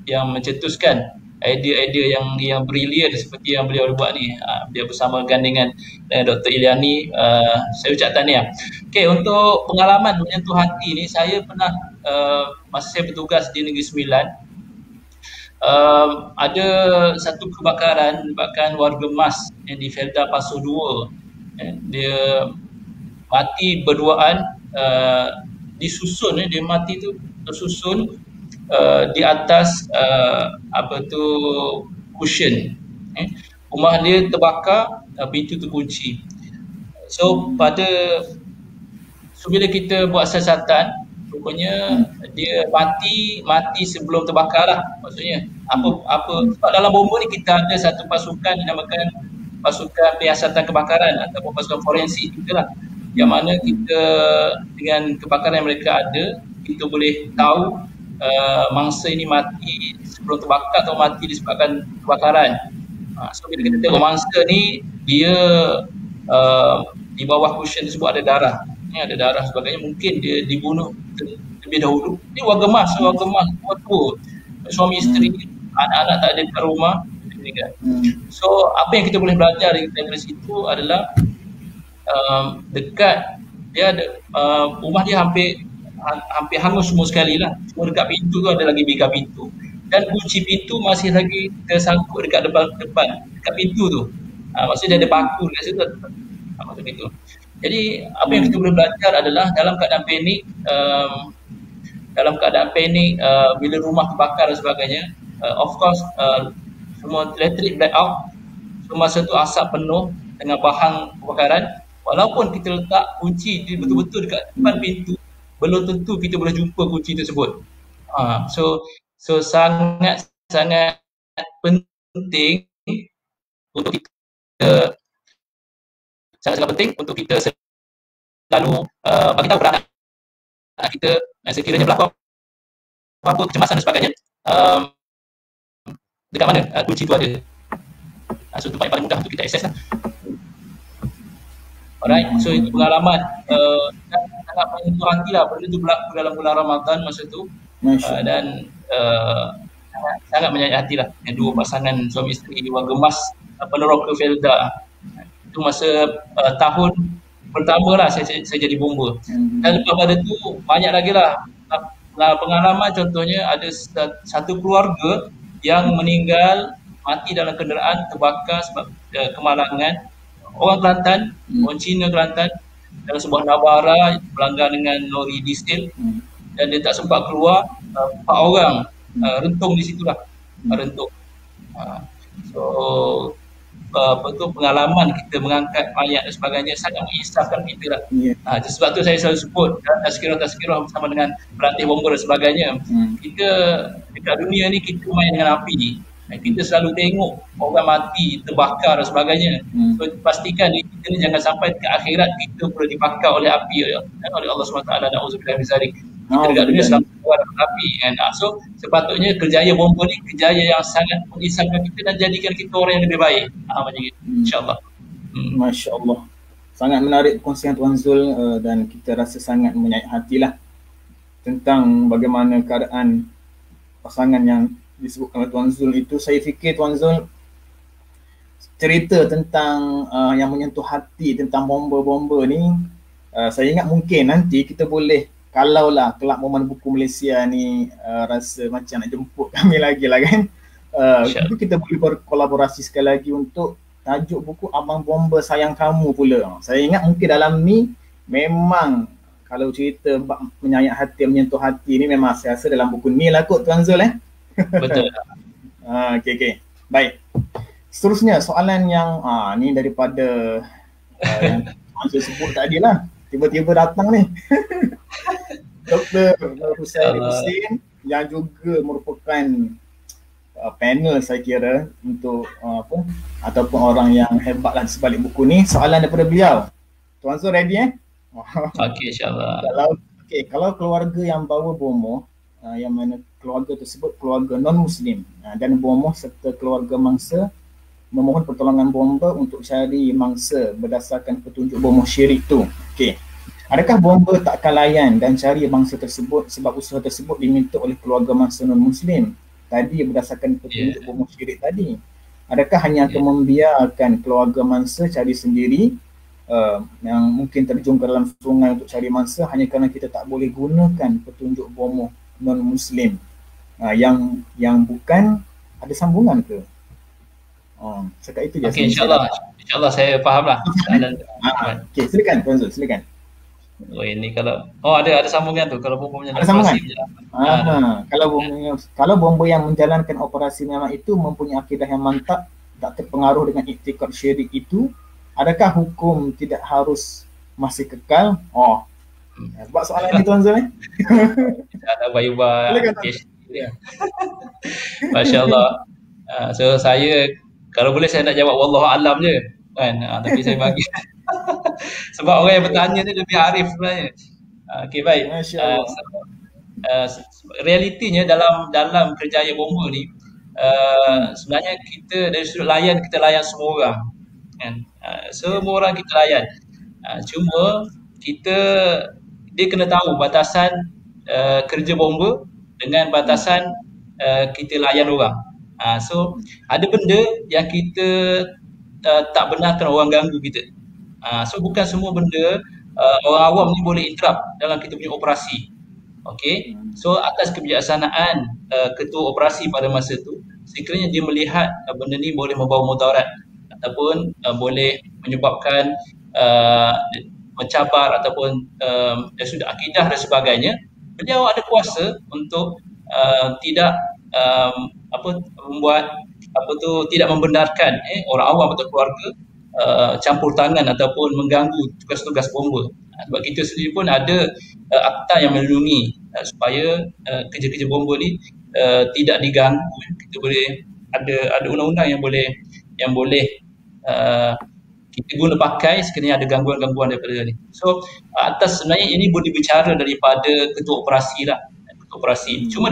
Speaker 3: yang mencetuskan idea-idea yang brilian seperti yang beliau buat ni. Dia bersama gandengan dengan Dr. Ilyani. Saya ucap tahniah. Okey, untuk pengalaman menyentuh hati ni, saya pernah masa saya bertugas di Negeri Sembilan, ada satu kebakaran menyebabkan warga emas yang di Felda Pasu 2. Dia mati berduaan, disusun, dia mati tu tersusun di atas cushion. Rumah dia terbakar, pintu terkunci. So bila kita buat siasatan, rupanya dia mati sebelum terbakar lah. Maksudnya sebab dalam bomba ni kita ada satu pasukan dinamakan pasukan penyiasatan kebakaran ataupun pasukan forensik kita lah, yang mana kita dengan kebakaran yang mereka ada, kita boleh tahu mangsa ini mati sebelum terbakar atau mati disebabkan kebakaran. So bila kita tengok mangsa ni, dia di bawah cushion tersebut ada darah, ada darah sebagainya, mungkin dia dibunuh lebih dahulu. Ini warga emas tua, suami isteri, anak-anak tak ada di rumah. So apa yang kita boleh belajar dari situ adalah dekat dia ada rumah dia hampir hangus semua sekali lah. Semua dekat pintu tu ada lagi biga pintu, dan kunci pintu masih lagi tersangkut dekat depan dekat pintu tu. Maksudnya dia ada paku dekat situ. Maksudnya itu. Jadi apa yang kita boleh belajar adalah dalam keadaan panik, bila rumah terbakar dan sebagainya, of course semua elektrik black out, masa tu asap penuh dengan bahan kebakaran. Walaupun kita letak kunci betul-betul dekat depan pintu, belum tentu kita boleh jumpa kunci tersebut. So sangat penting untuk kita, sangat penting untuk kita selalu bagi tahu kepada anak kita, sekiranya berlaku apa kecemasan dan sebagainya, dekat mana kunci itu ada. So tempat yang paling mudah untuk kita akses lah. Alright, so itu pengalaman sangat menyentuh hati lah. Benda tu berlaku dalam bulan Ramadan masa tu, dan sangat menyayat hati lah. Dua pasangan suami isteri warga emas Peneroka Felda. Itu masa tahun pertama lah saya jadi bomba. Dan lepas pada tu banyak lagi lah pengalaman. Contohnya ada satu keluarga yang meninggal mati dalam kenderaan terbakar sebab kemalangan. Orang Kelantan, orang Cina Kelantan, dalam sebuah nabara berlanggar dengan lori diesel, dan dia tak sempat keluar. 4 orang rentung di situlah, rentung. So pengalaman kita mengangkat mayat dan sebagainya sangat mengisahkan kita lah. Sebab tu saya selalu sebut tazkirah bersama dengan pelatih bomba dan sebagainya. Kita dekat dunia ni kita main dengan api. Kita selalu tengok orang mati, terbakar dan sebagainya. So pastikan kita ni jangan sampai ke akhirat kita perlu dibakar oleh api oleh Allah SWT. Na'udzubillah min zalik. Kita dekat dunia selalu keluar dengan api. So sepatutnya kerjaya bomba ni kerjaya yang sangat mengisahkan kita dan jadikan kita orang yang lebih baik. Macam itu, insyaAllah.
Speaker 2: Masya Allah. Sangat menarik perkongsian Tuan Zul, dan kita rasa sangat menyayat hatilah tentang bagaimana keadaan pasangan yang disebutkan oleh Tuan Zul itu. Saya fikir Tuan Zul cerita tentang yang menyentuh hati tentang bomba-bomba ni, saya ingat mungkin nanti kita boleh, kalaulah Kelab Momen Buku Malaysia ni rasa macam nak jemput kami lagi lah kan, itu kita boleh berkolaborasi sekali lagi untuk tajuk buku Abang Bomba Sayang Kamu pula. Saya ingat mungkin dalam ni memang kalau cerita menyayat hati, menyentuh hati ni memang saya rasa dalam buku ni lah kot Tuan Zul
Speaker 3: Betul.
Speaker 2: Okay. Baik. Seterusnya soalan yang ni daripada yang Tuan Zul sebut tadi lah. Tiba-tiba datang ni. Dr. Husain yang juga merupakan panel saya kira untuk ataupun orang yang hebat lah di sebalik buku ni. Soalan daripada beliau. Tuan Zul ready
Speaker 3: Okey, insyaAllah.
Speaker 2: Kalau keluarga yang bawa bomoh, yang mana keluarga tersebut keluarga non-Muslim, dan bomoh serta keluarga mangsa memohon pertolongan bomba untuk cari mangsa berdasarkan petunjuk bomoh syirik tu. Adakah bomba tak akan layan dan cari mangsa tersebut sebab usaha tersebut diminta oleh keluarga mangsa non-Muslim tadi berdasarkan petunjuk bomoh syirik tadi? Adakah hanya akan membiarkan keluarga mangsa cari sendiri, yang mungkin terjun ke dalam sungai untuk cari mangsa hanya kerana kita tak boleh gunakan petunjuk bomoh non-Muslim yang bukan ada sambungan ke? Sekat itu je.
Speaker 3: InsyaAllah saya faham lah.
Speaker 2: Silakan Tuan Zul, silakan.
Speaker 3: Ini kalau ada sambungan tu, kalau bomba
Speaker 2: ada sambungan. Kalau bomba yang menjalankan operasi memang itu mempunyai akidah yang mantap, tak terpengaruh dengan iktikad syirik itu, adakah hukum tidak harus masih kekal? Buat soalan ni Tuan Zul
Speaker 3: ada bayuba. Masya Allah. So saya kalau boleh saya nak jawab wallahu alam je kan, tapi saya bagi sebab orang yang bertanya ni lebih arif sebenarnya. Okey, baik. Realitinya dalam kerjaya bomba ni, sebenarnya kita dari sudut layan, kita layan semua orang kan. Semua orang kita layan. Cuma dia kena tahu batasan kerja bomba dengan batasan kita layan orang. So ada benda yang kita tak benarkan orang ganggu kita. So bukan semua benda orang awam ni boleh interrupt dalam kita punya operasi. Okey. So atas kebijaksanaan ketua operasi pada masa tu, sekiranya dia melihat benda ni boleh membawa mudarat ataupun boleh menyebabkan mencabar ataupun dari sudut akidah dan sebagainya, beliau ada kuasa untuk tidak membuat tidak membenarkan orang awam atau keluarga campur tangan ataupun mengganggu tugas-tugas bomba. Sebab kita sendiri pun ada akta yang melindungi supaya kerja-kerja bomba ni tidak diganggu. Kita boleh ada undang-undang yang boleh kita guna pakai sekiranya ada gangguan-gangguan daripada ni. So atas sebenarnya ini boleh bicara daripada ketua operasi lah, ketua operasi. Cuma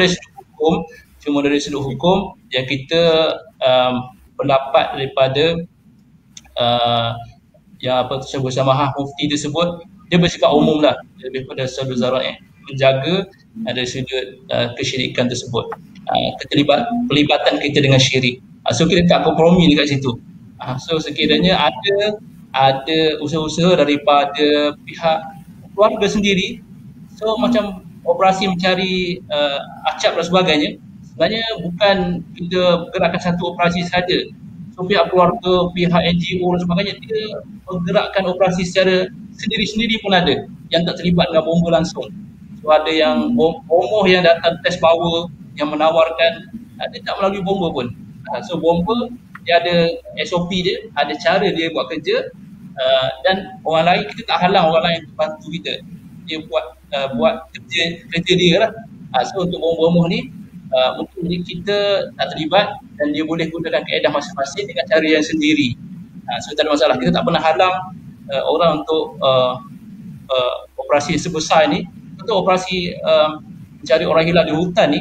Speaker 3: dari sudut hukum yang kita pendapat daripada Syekh Bersamaha Mufti tersebut, dia bersifat umum lah, lebih pada sudut zarat menjaga dari sudut kesyirikan tersebut, pelibatan kita dengan syirik. So kita tak kompromi dekat situ. So sekiranya ada usaha-usaha daripada pihak keluarga sendiri. So macam operasi mencari acap dan sebagainya, sebenarnya bukan kita gerakkan satu operasi saja. So pihak keluarga, pihak NGO dan sebagainya, dia menggerakkan operasi secara sendiri-sendiri pun ada yang tak terlibat dengan bomba langsung. So ada yang bomoh yang datang test power, yang menawarkan, dia tak melalui bomba pun. So bomba dia ada SOP dia, ada cara dia buat kerja, dan orang lain, kita tak halang orang lain untuk bantu kita. Dia buat kerja dia lah. So untuk bomoh ni mungkin kita tak terlibat dan dia boleh gunakan kaedah masing-masing dengan cara yang sendiri. So tak ada masalah, kita tak pernah halang orang untuk operasi sebesar ni. Untuk operasi mencari orang hilang di hutan ni,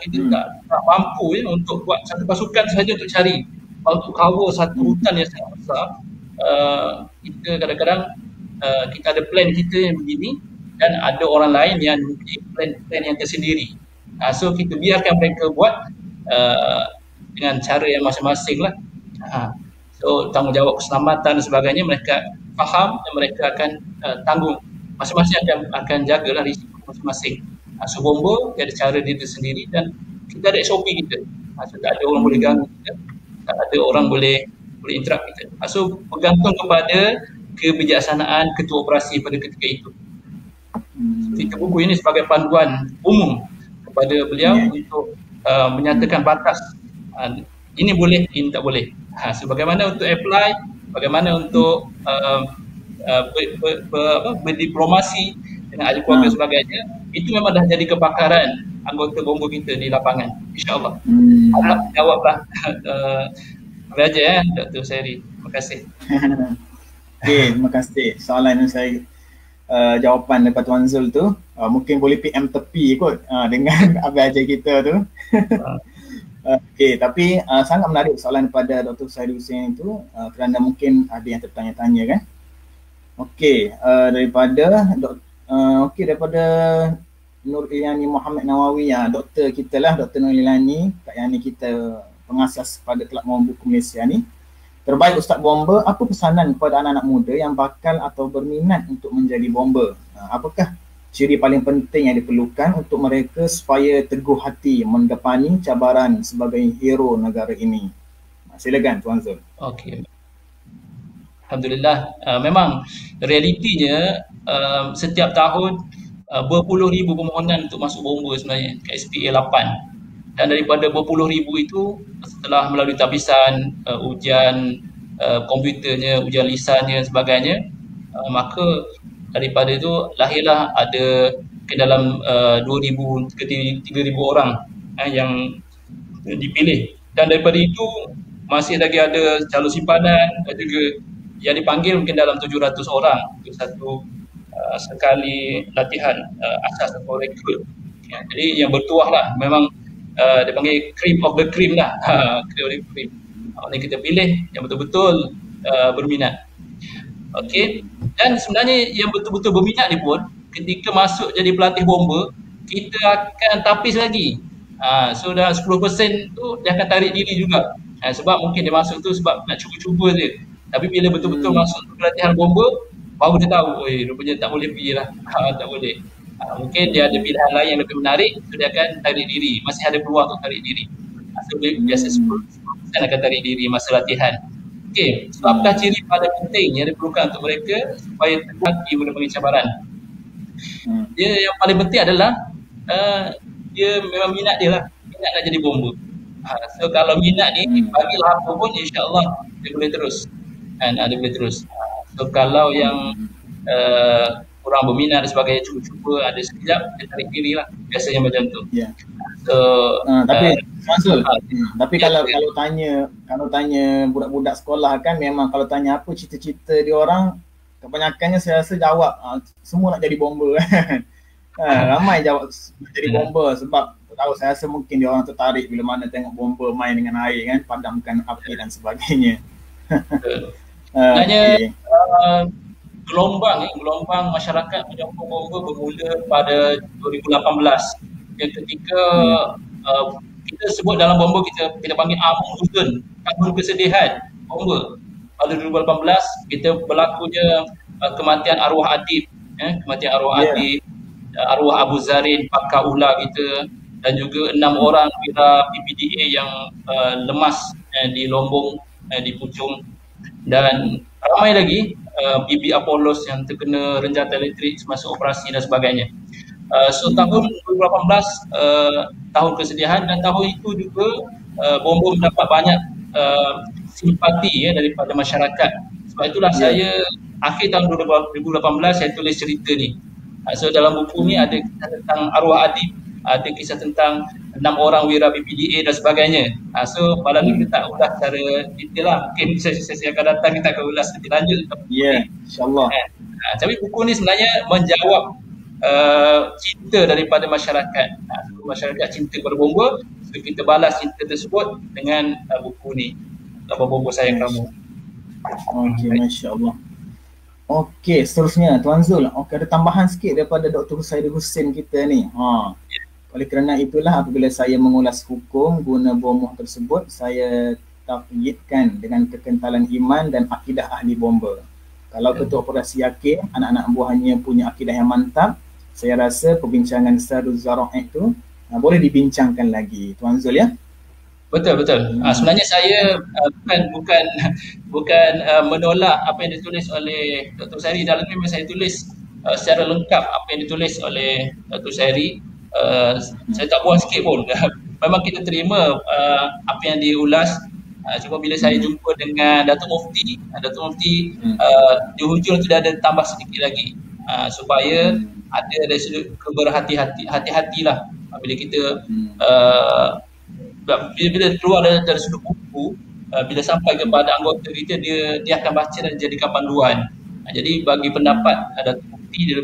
Speaker 3: kita tak mampu untuk buat satu pasukan sahaja untuk cari. Untuk cover satu hutan yang sangat besar, kita kadang-kadang kita ada plan kita yang begini dan ada orang lain yang mempunyai plan yang tersendiri. So kita biarkan mereka buat dengan cara yang masing-masing lah. So tanggungjawab keselamatan dan sebagainya mereka faham dan mereka akan tanggung. Masing-masing akan jagalah risiko masing-masing. So bomba dia ada cara dia sendiri dan kita ada SOP kita. So tak ada orang boleh ganggu kita, tak ada orang boleh interrupt kita. So bergantung kepada kebijaksanaan ketua operasi pada ketika itu. Kita buku ini sebagai panduan umum kepada beliau untuk menyatakan batas. Ini boleh, ini tak boleh. So bagaimana untuk apply, bagaimana untuk berdiplomasi dengan ahli keluarga sebagainya, itu memang dah jadi kebakaran anggota bomba kita di lapangan, insyaAllah. Harap jawablah belajar Dr. Sairi. Terima kasih.
Speaker 2: Okay, terima kasih. Soalan yang saya jawapan daripada Tuan Zul tu mungkin boleh PM tepi kot dengan Abang ajar kita tu. Okay, tapi sangat menarik soalan daripada Dr. Sairi Hussein itu kerana mungkin ada yang tertanya-tanya kan. Okay, daripada Nur Ilani Muhammad Nawawi, doktor kita lah, Dr. Nur Ilani, Kak Yani kita pengasas pada Kelab Bomba Buku Malaysia ni. Terbaik Ustaz Bomba, apa pesanan kepada anak-anak muda yang bakal atau berminat untuk menjadi bomba? Apakah ciri paling penting yang diperlukan untuk mereka supaya teguh hati mendepani cabaran sebagai hero negara ini? Silakan Tuan Zul.
Speaker 3: Okey. Alhamdulillah, memang realitinya setiap tahun berpuluh ribu permohonan untuk masuk bomba sebenarnya ke SPA 8, dan daripada berpuluh ribu itu setelah melalui tabisan ujian komputernya, ujian lisannya dan sebagainya, maka daripada itu lahirlah ada ke dalam 2,000 ke 3,000 orang yang dipilih, dan daripada itu masih lagi ada calon simpanan juga yang dipanggil mungkin dalam 700 orang untuk satu sekali latihan asas atau rekrut. Jadi yang bertuah lah, memang dia panggil cream of the cream lah. Cream. Ini kita pilih yang betul-betul berminat. Okey. Dan sebenarnya yang betul-betul berminat ni pun ketika masuk jadi pelatih bomba, kita akan tapis lagi. So dalam 10% tu dia akan tarik diri juga. Sebab mungkin dia masuk tu sebab nak cuba-cuba je. Tapi bila betul-betul masuk pelatihan bomba, baru dia tahu, rupanya tak boleh pergi lah. Tak boleh. Mungkin dia ada pilihan lain yang lebih menarik, so dia akan tarik diri. Masih ada peluang untuk tarik diri. So biasa 10% akan tarik diri masa latihan. Okey, so apakah ciri paling penting yang diperlukan untuk mereka supaya terhati menemui cabaran? Dia yang paling penting adalah dia memang minat dia lah. Minat nak jadi bomba. So kalau minat ni, bagilah apa pun, insyaAllah dia boleh terus. Dia boleh terus. So kalau yang kurang berminat dan sebagainya, cuba-cuba ada sekejap, dia tarik diri lah. Biasanya macam tu. So
Speaker 2: tapi Mansur, tapi kalau tanya budak-budak sekolah kan, memang kalau tanya apa cita-cita dia orang, kebanyakannya saya rasa jawab semua nak jadi bomba kan. Ramai jawab nak jadi bomba sebab tahu, saya rasa mungkin dia orang tertarik bila mana tengok bomba main dengan air kan, padamkan api dan sebagainya.
Speaker 3: Sebenarnya gelombang masyarakat menyokong bomba bermula pada 2018 ketika kita sebut dalam bomba kita panggil Amul Huzun, tahun kesedihan bomba. pada 2018 kita berlakunya kematian arwah adib, kematian arwah adib, arwah Abu Zarin, pakar ula kita, dan juga 6 orang wira PPDA yang lemas di Lombok, di Puchong, dan ramai lagi BB Apollos yang terkena renjatan elektrik semasa operasi dan sebagainya. So tahun 2018 tahun kesedihan, dan tahun itu juga bom-bom mendapat banyak simpati daripada masyarakat. Sebab itulah saya akhir tahun 2018 saya tulis cerita ni. So dalam buku ni ada kisah tentang arwah adib, ada kisah tentang 6 orang wira PPDA dan sebagainya. So malam ni kita tak ulas secara detail lah. Mungkin sesi akan datang kita akan ulas lebih lanjut.
Speaker 2: Ya, insyaAllah.
Speaker 3: Tapi buku ni sebenarnya menjawab cinta daripada masyarakat. Masyarakat cinta kepada bomba, so kita balas cinta tersebut dengan buku ni, Bomba Sayang Kamu.
Speaker 2: Okey, Masya Allah. Okey, seterusnya Tuan Zul, ada tambahan sikit daripada Dr. Husairi Hussein kita ni. Oleh kerana itulah apabila saya mengulas hukum guna bom tersebut, saya takyidkan dengan kekentalan iman dan akidah ahli bomba. Kalau Ketua Operasi yakin anak-anak buahnya punya akidah yang mantap, saya rasa perbincangan Sardul Zara'i itu boleh dibincangkan lagi. Tuan Zul, ya?
Speaker 3: Betul. Sebenarnya saya bukan menolak apa yang ditulis oleh Dr. Husairi. Dalam ni memang saya tulis secara lengkap apa yang ditulis oleh Dr. Husairi. Saya tak buang sikit pun. Memang kita terima apa yang diulas. Cuma bila saya jumpa dengan Datuk Mufti di hujung tu dah ada tambah sedikit lagi supaya ada dari sudut keberhati-hatilah bila kita bila keluar dari sudut buku, bila sampai kepada anggota kita, dia akan baca dan jadikan panduan. Jadi bagi pendapat Datuk Mufti dia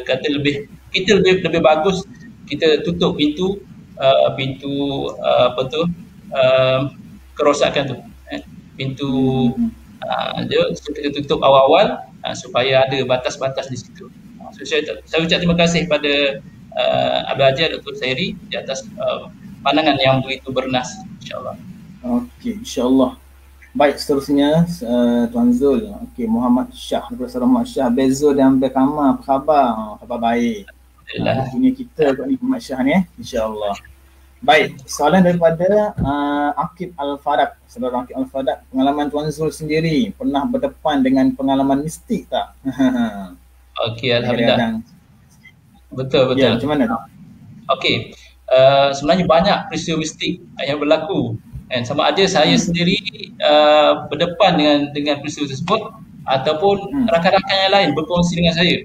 Speaker 3: kata lebih bagus kita tutup pintu kerosakan tu, pintu dia kita tutup awal-awal supaya ada batas-batas di situ. So, saya ucap terima kasih pada Abdul Haji Dr. Husairi di atas pandangan yang begitu bernas, insyaAllah. Okey,
Speaker 2: insyaAllah. Baik, seterusnya Tuan Zul. Okey, Muhammad Syah, Profesor Muhammad Syah, Bezo dan Bekama, apa khabar? Khabar baik. Alhamdulillah. Punya kita kat ni Muhammad Syah ni, insyaAllah. Baik, soalan daripada Akib Al-Fadak. Saudara Akib Al-Fadak, pengalaman Tuan Zul sendiri pernah berdepan dengan pengalaman mistik tak?
Speaker 3: Okey, Alhamdulillah. Betul.
Speaker 2: Ya, macam mana?
Speaker 3: Okey, sebenarnya banyak peristiwa mistik yang berlaku. Sama ada saya sendiri berdepan dengan peristiwa tersebut ataupun rakan-rakan yang lain berkongsi dengan saya.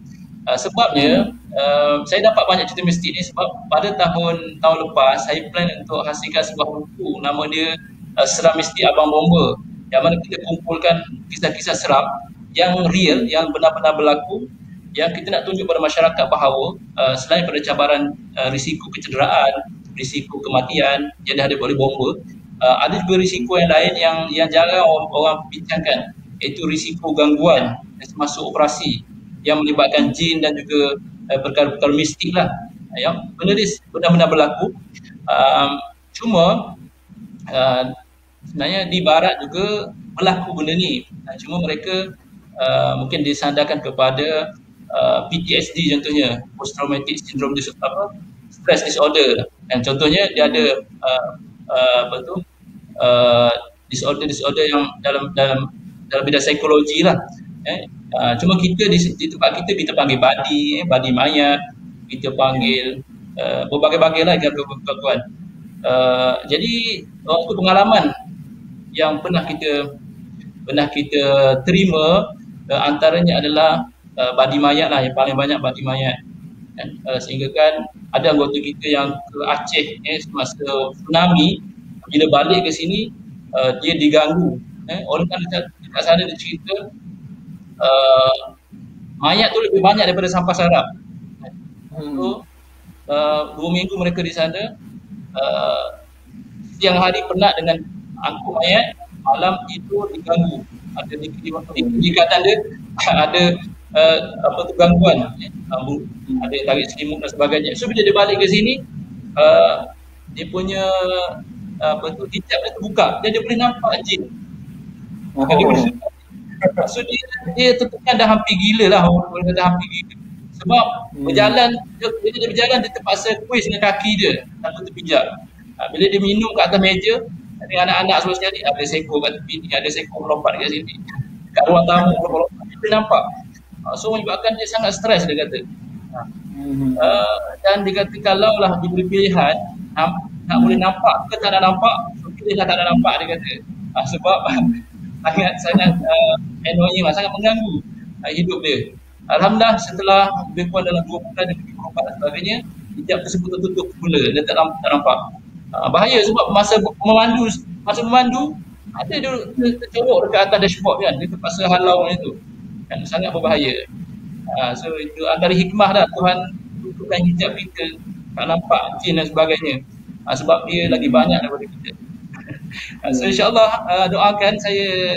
Speaker 3: Sebabnya saya dapat banyak cerita mistik ni sebab pada tahun lepas saya plan untuk hasilkan sebuah buku, nama dia Seram Mistik Abang Bomba, yang mana kita kumpulkan kisah-kisah seram yang real, yang benar-benar berlaku, yang kita nak tunjuk pada masyarakat bahawa selain pada cabaran risiko kecederaan, risiko kematian yang dihadapi oleh bomba, ada juga risiko yang lain yang jarang orang bincangkan, iaitu risiko gangguan termasuk operasi yang melibatkan jin dan juga perkara-perkara mistik lah, yang benda ni benar-benar berlaku. Cuma sebenarnya di barat juga berlaku benda ni, cuma mereka mungkin disandarkan kepada PTSD contohnya, Post Traumatic Syndrome Stress Disorder, dan contohnya dia ada disorder yang dalam bidang psikologi lah. Cuma kita di tempat kita panggil badi mayat, kita panggil berbagai-bagai lah gangguan. Jadi waktu pengalaman yang pernah kita terima, antaranya adalah badi mayat lah, yang paling banyak badi mayat. Sehingga kan ada anggota kita yang ke Aceh semasa tsunami, bila balik ke sini dia diganggu. Orang kan dekat sana dia cerita mayat tu lebih banyak daripada sampah sarap. So 2 minggu mereka di sana, siang hari penat dengan angkut mayat, malam itu diganggu. Ada dikatan dia ada gangguan, ada tarik selimut dan sebagainya. So bila dia balik ke sini, dia punya hijab dia terbuka, dia boleh nampak jin. So dia tentukan dah hampir gila lah, orang dah hampir gila. Sebab berjalan, dia berjalan, dia terpaksa kuis dengan kaki dia tanpa terpijak. Bila dia minum kat atas meja, dengan anak-anak semua sekali, ada seekor kat tepi ni, ada seekor melompat kat sini. Kat ruang tamu, melompat, dia nampak. So menyebabkan dia sangat stres, dia kata. Dan dia kata kalau lah diberi pilihan, nak boleh nampak ke tak nak nampak, so pilihlah tak nak nampak, dia kata. Sebab sangat annoying lah, sangat mengganggu hidup dia. Alhamdulillah setelah lebih kurang dalam 2 bulan dia pergi berubat dan sebagainya, hijab tersebut tertutup semula, dia tak nampak. Bahaya sebab masa memandu ada dia tercorok dekat atas dashboard kan, dia terpaksa halau itu kan, sangat berbahaya. So itu antara hikmah dah Tuhan tutupkan hijab kita, tak nampak jin dan sebagainya, sebab dia lagi banyak daripada kita. So insyaAllah doakan saya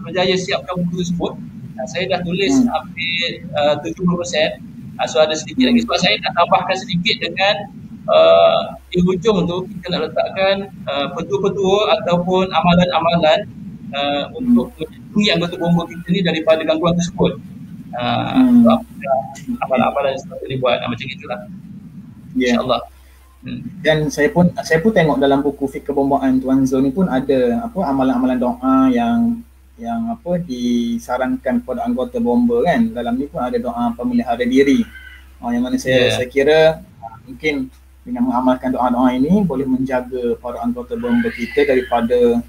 Speaker 3: berjaya siapkan buku tersebut. Saya dah tulis hampir 70%. So ada sedikit lagi sebab saya nak tambahkan sedikit dengan di hujung tu kita nak letakkan petua-petua ataupun amalan-amalan untuk melindungi anggota bomba kita ni daripada gangguan tersebut. Amalan-amalan yang seperti dibuat macam itulah. InsyaAllah.
Speaker 2: Dan saya pun tengok dalam buku Fik Kebombaan Tuan Zul ni pun ada amalan-amalan doa yang disarankan kepada anggota bomba kan. Dalam ni pun ada doa pemelihara diri. Yang mana saya kira mungkin dengan mengamalkan doa-doa ini boleh menjaga para anggota bomba kita daripada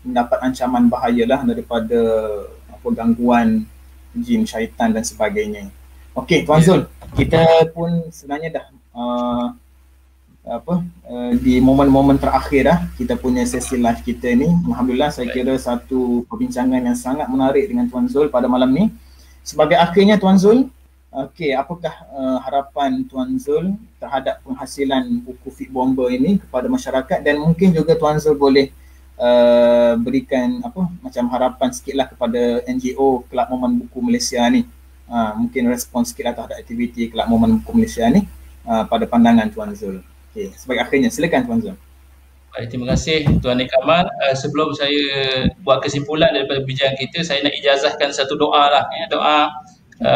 Speaker 2: mendapat ancaman bahayalah daripada gangguan jin, syaitan dan sebagainya. Okey Tuan Zul, kita pun sebenarnya dah di momen-momen terakhir dah kita punya sesi live kita ni. Alhamdulillah saya kira satu perbincangan yang sangat menarik dengan Tuan Zul pada malam ni. Sebagai akhirnya Tuan Zul, apakah harapan Tuan Zul terhadap penghasilan buku Fik Bomba ini kepada masyarakat, dan mungkin juga Tuan Zul boleh berikan macam harapan sikitlah kepada NGO Kelab Momen Buku Malaysia ni. Mungkin respon sikitlah terhadap aktiviti Kelab Momen Buku Malaysia ni pada pandangan Tuan Zul. Okey, sebagai akhirnya silakan Tuan Zul.
Speaker 3: Baik, terima kasih Tuan Nikaman. Sebelum saya buat kesimpulan daripada perbincangan kita, saya nak ijazahkan satu doa lah.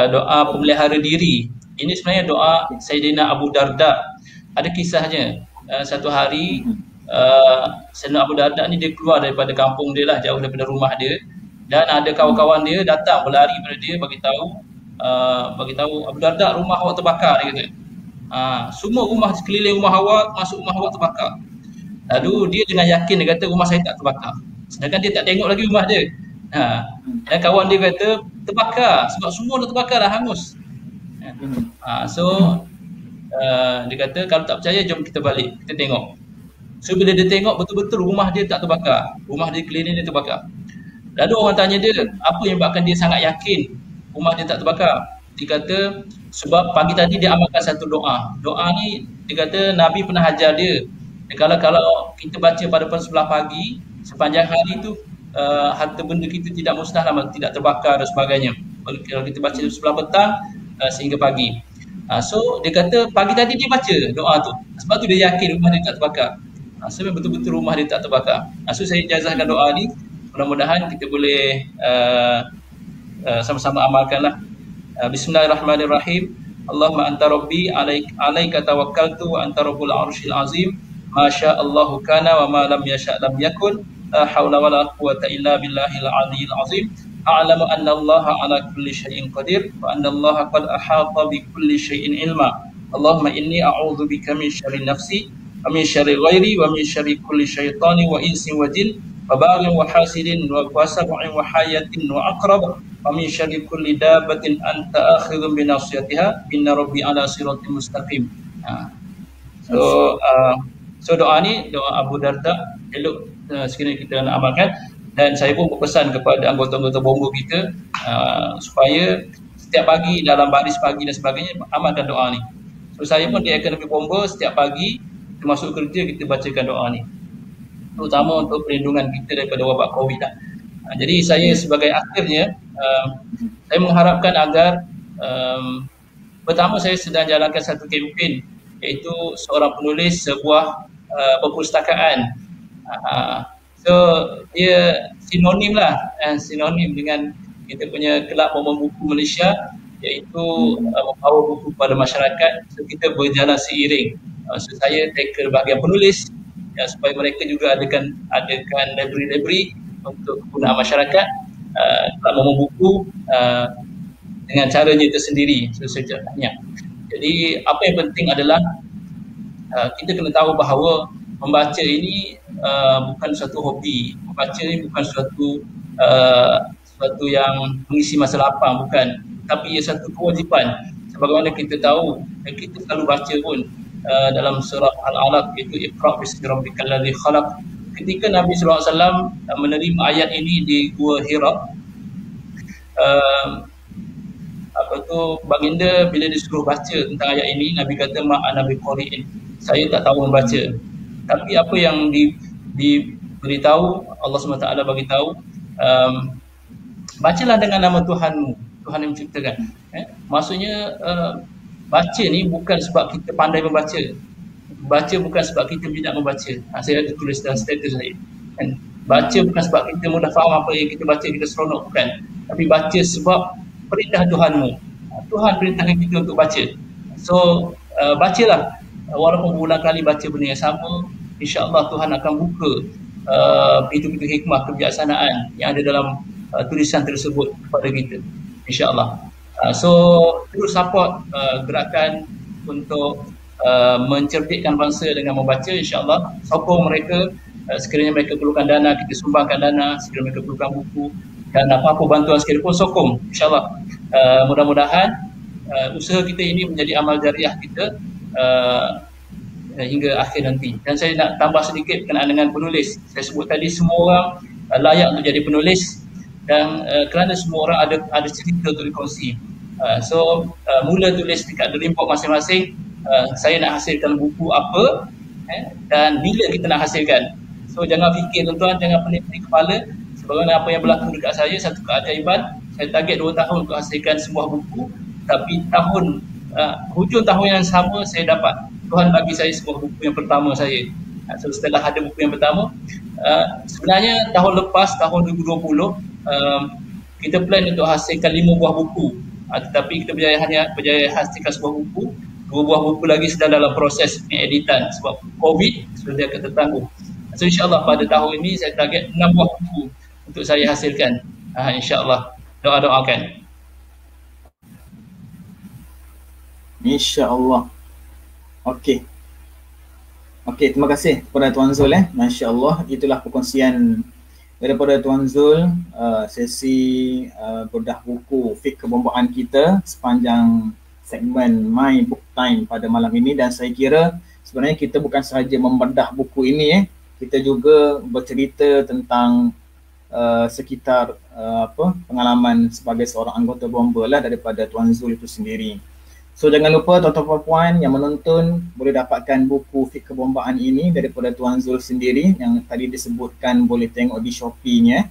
Speaker 3: Doa pemelihara diri. Ini sebenarnya doa Sayyidina Abu Darda. Ada kisahnya. Satu hari Sayyidina Abu Darda ni dia keluar daripada kampung dia lah, jauh daripada rumah dia, dan ada kawan-kawan dia datang berlari pada dia, bagi tahu Abu Darda, rumah awak terbakar, dia kata. Semua rumah sekeliling rumah awak, masuk rumah awak terbakar. Lalu dia dengan yakin dia kata rumah saya tak terbakar, sedangkan dia tak tengok lagi rumah dia. Dan kawan dia kata terbakar sebab semua dah terbakar, dah hangus. Dia kata kalau tak percaya jom kita balik, kita tengok. So bila dia tengok betul-betul rumah dia tak terbakar, rumah dia keliling dia terbakar. Lalu orang tanya dia apa yang menyebabkan dia sangat yakin rumah dia tak terbakar. Dia kata sebab pagi tadi dia amalkan satu doa. Doa ni dia kata Nabi pernah ajar dia. Kalau kita baca pada sebelah pagi, sepanjang hari tu harta benda kita tidak musnah, tidak terbakar dan sebagainya. Kalau kita baca sebelah petang sehingga pagi. So dia kata pagi tadi dia baca doa tu, sebab tu dia yakin rumah dia tak terbakar. Sebab betul-betul rumah dia tak terbakar. So saya ijazahkan doa ni, mudah-mudahan kita boleh sama-sama amalkanlah. Bismillahirrahmanirrahim. Allahumma anta rabbi alaika tawakkaltu wa anta rabbul arsyil azim. Masya Allahu kana wa ma lam yasha' lam yakun. La hawla wa la quwwata illa billahil aliyyil azim. A'lamu anna Allaha ala kulli syai'in qadir wa anna Allaha qad ahata bi kulli syai'in ilma. Allahumma inni a'udzu bika min syarri nafsi wa min syarri ghairi wa min syarri kulli syaitani wa insin wa jin wa baghin wa hasidin wa sab'in wa hayatin wa aqrab wa min syarri kulli dabbatin anta akhidhun bi nasiyatiha inna rabbi ala siratin mustaqim. So doa ni doa Abu Darda, elok sekiranya kita nak amalkan. Dan saya pun berpesan kepada anggota-anggota bomba kita supaya setiap pagi dalam baris pagi dan sebagainya amalkan doa ni. So saya pun di Akademi Bomba setiap pagi kita masuk kerja kita bacakan doa ni, terutama untuk perlindungan kita daripada wabak COVID lah. Jadi saya sebagai akhirnya saya mengharapkan agar pertama saya sedang jalankan satu kempen, iaitu seorang penulis sebuah perpustakaan. So dia sinonim lah, sinonim dengan kita punya Kelab Momen Buku Malaysia, iaitu membawa buku kepada masyarakat. So kita berjalan seiring. So saya tackle bahagian penulis, supaya mereka juga adakan library untuk kegunaan masyarakat, Kelab Momen Buku dengan caranya tersendiri. So sejujurnya, jadi apa yang penting adalah kita kena tahu bahawa membaca ini bukan suatu hobi. Membaca ini bukan suatu yang mengisi masa lapang, bukan. Tapi ia satu kewajipan. Sebagaimana kita tahu, kita selalu baca pun dalam surah Al-Alaq, iaitu Iqra' bismi rabbikal ladzi khalaq. Ketika Nabi SAW menerima ayat ini di Gua Hira, baginda bila disuruh baca tentang ayat ini, Nabi kata ma'ana biqari'in, saya tak tahu membaca. Tapi apa yang diberitahu, Allah SWT bagi tahu, bacalah dengan nama Tuhanmu, Tuhan yang menciptakan. Maksudnya baca ni bukan sebab kita pandai membaca. Baca bukan sebab kita minat membaca. Saya ada tulis dalam status saya. Baca bukan sebab kita mudah faham apa yang kita baca, kita seronok, bukan. Tapi baca sebab perintah Tuhanmu. Tuhan perintahkan kita untuk baca. So bacalah. Walaupun berulang kali baca benda yang sama, insya-Allah Tuhan akan buka pintu-pintu hikmah kebijaksanaan yang ada dalam tulisan tersebut kepada kita, insya-Allah. So terus support gerakan untuk mencerdikkan bangsa dengan membaca, insya-Allah. Sokong mereka, sekiranya mereka perlukan dana, kita sumbangkan dana. Sekiranya mereka perlukan buku dan apa-apa bantuan sekalipun, sokong, insya-Allah. Mudah-mudahan usaha kita ini menjadi amal jariah kita hingga akhir nanti. Dan saya nak tambah sedikit berkenaan dengan penulis. Saya sebut tadi semua orang layak untuk jadi penulis, dan kerana semua orang ada cerita untuk dikongsi. So mula tulis dekat dream box masing-masing, saya nak hasilkan buku apa dan bila kita nak hasilkan. So jangan fikir tuan-tuan, jangan pening-pening kepala. Sebagaimana apa yang berlaku dekat saya, satu keajaiban, saya target 2 tahun untuk hasilkan sebuah buku, tapi hujung tahun yang sama saya dapat, Tuhan bagi saya sebuah buku yang pertama saya. So setelah ada buku yang pertama, sebenarnya tahun lepas, tahun 2020, kita plan untuk hasilkan 5 buah buku, tetapi kita berjaya hasilkan sebuah buku. 2 buah buku lagi sedang dalam proses editan sebab COVID sudah akan tertangguh. So insyaAllah pada tahun ini saya target 6 buah buku untuk saya hasilkan, insyaAllah. Doa-doakan.
Speaker 2: InsyaAllah. Okey, terima kasih kepada Tuan Zul. Masya Allah, itulah perkongsian daripada Tuan Zul, sesi bedah buku Fiqh Kebombaan kita sepanjang segmen My Book Time pada malam ini. Dan saya kira sebenarnya kita bukan sahaja membedah buku ini, kita juga bercerita tentang sekitar pengalaman sebagai seorang anggota bomba lah daripada Tuan Zul itu sendiri. So jangan lupa tuan-tuan puan yang menonton boleh dapatkan buku Fiqh Kebombaan ini daripada Tuan Zul sendiri yang tadi disebutkan, boleh tengok di Shopee-nya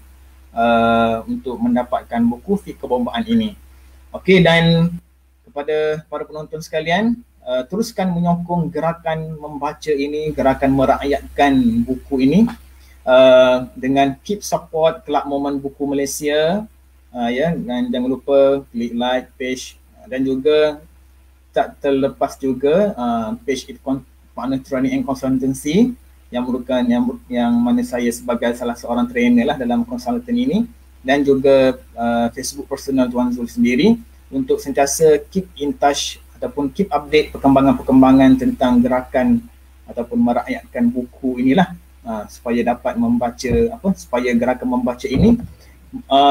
Speaker 2: untuk mendapatkan buku Fiqh Kebombaan ini. Okey, dan kepada para penonton sekalian, teruskan menyokong gerakan membaca ini, gerakan merakyatkan buku ini dengan keep support Kelab Momen Buku Malaysia, dan jangan lupa klik like page, dan juga tak terlepas juga page Partner Training and Consultancy yang merupakan yang mana saya sebagai salah seorang trainer lah dalam konsultan ini, dan juga Facebook personal Tuan Zul sendiri untuk sentiasa keep in touch ataupun keep update perkembangan-perkembangan tentang gerakan ataupun merakyatkan buku inilah, supaya dapat membaca supaya gerakan membaca ini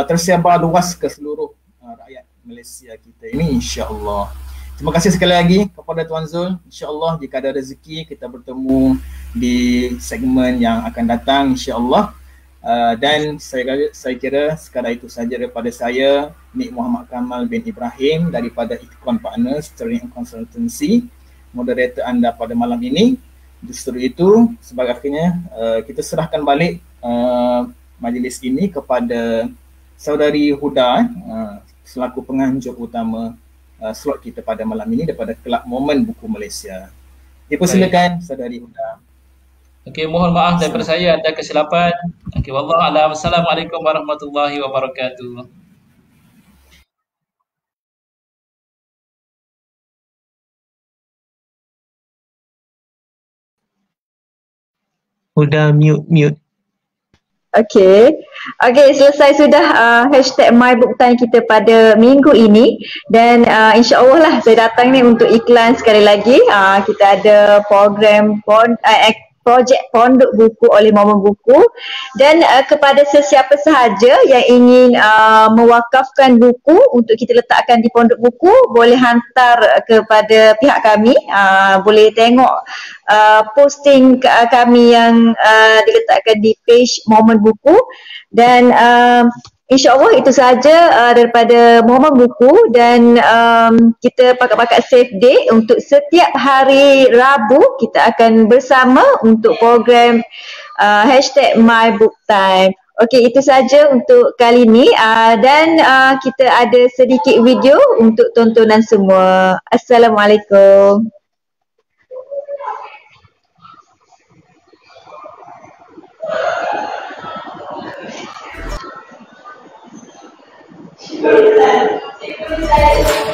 Speaker 2: tersebar luas ke seluruh rakyat Malaysia kita ini, insya-Allah. Terima kasih sekali lagi kepada Tuan Zul. InsyaAllah jika ada rezeki kita bertemu di segmen yang akan datang, insyaAllah. Dan saya kira sekadar itu saja daripada saya, Nik Muhammad Kamal bin Ibrahim daripada Ikhwan Partners Training and Consultancy, moderator anda pada malam ini. Justru itu, sebagai akhirnya kita serahkan balik majlis ini kepada Saudari Huda selaku penganjur utama slot kita pada malam ini daripada Kelab Momen Buku Malaysia. Dipersilakan Saudari Huda.
Speaker 3: Okey, mohon maaf daripada saya ada kesilapan. Okey, wallahu a'lam. Assalamualaikum warahmatullahi wabarakatuh.
Speaker 4: Udah mute.
Speaker 1: Okey. Okey, selesai sudah hashtag MyBookTime kita pada minggu ini dan insya-Allah lah saya datang ni untuk iklan sekali lagi. Kita ada program projek Pondok Buku oleh Momen Buku dan kepada sesiapa sahaja yang ingin mewakafkan buku untuk kita letakkan di Pondok Buku boleh hantar kepada pihak kami, boleh tengok posting kami yang diletakkan di page Momen Buku dan InsyaAllah itu sahaja daripada Momen Buku dan kita pakat-pakat save date untuk setiap hari Rabu kita akan bersama untuk program hashtag MyBookTime. Okey, itu saja untuk kali ini dan kita ada sedikit video untuk tontonan semua. Assalamualaikum. Cikgu saya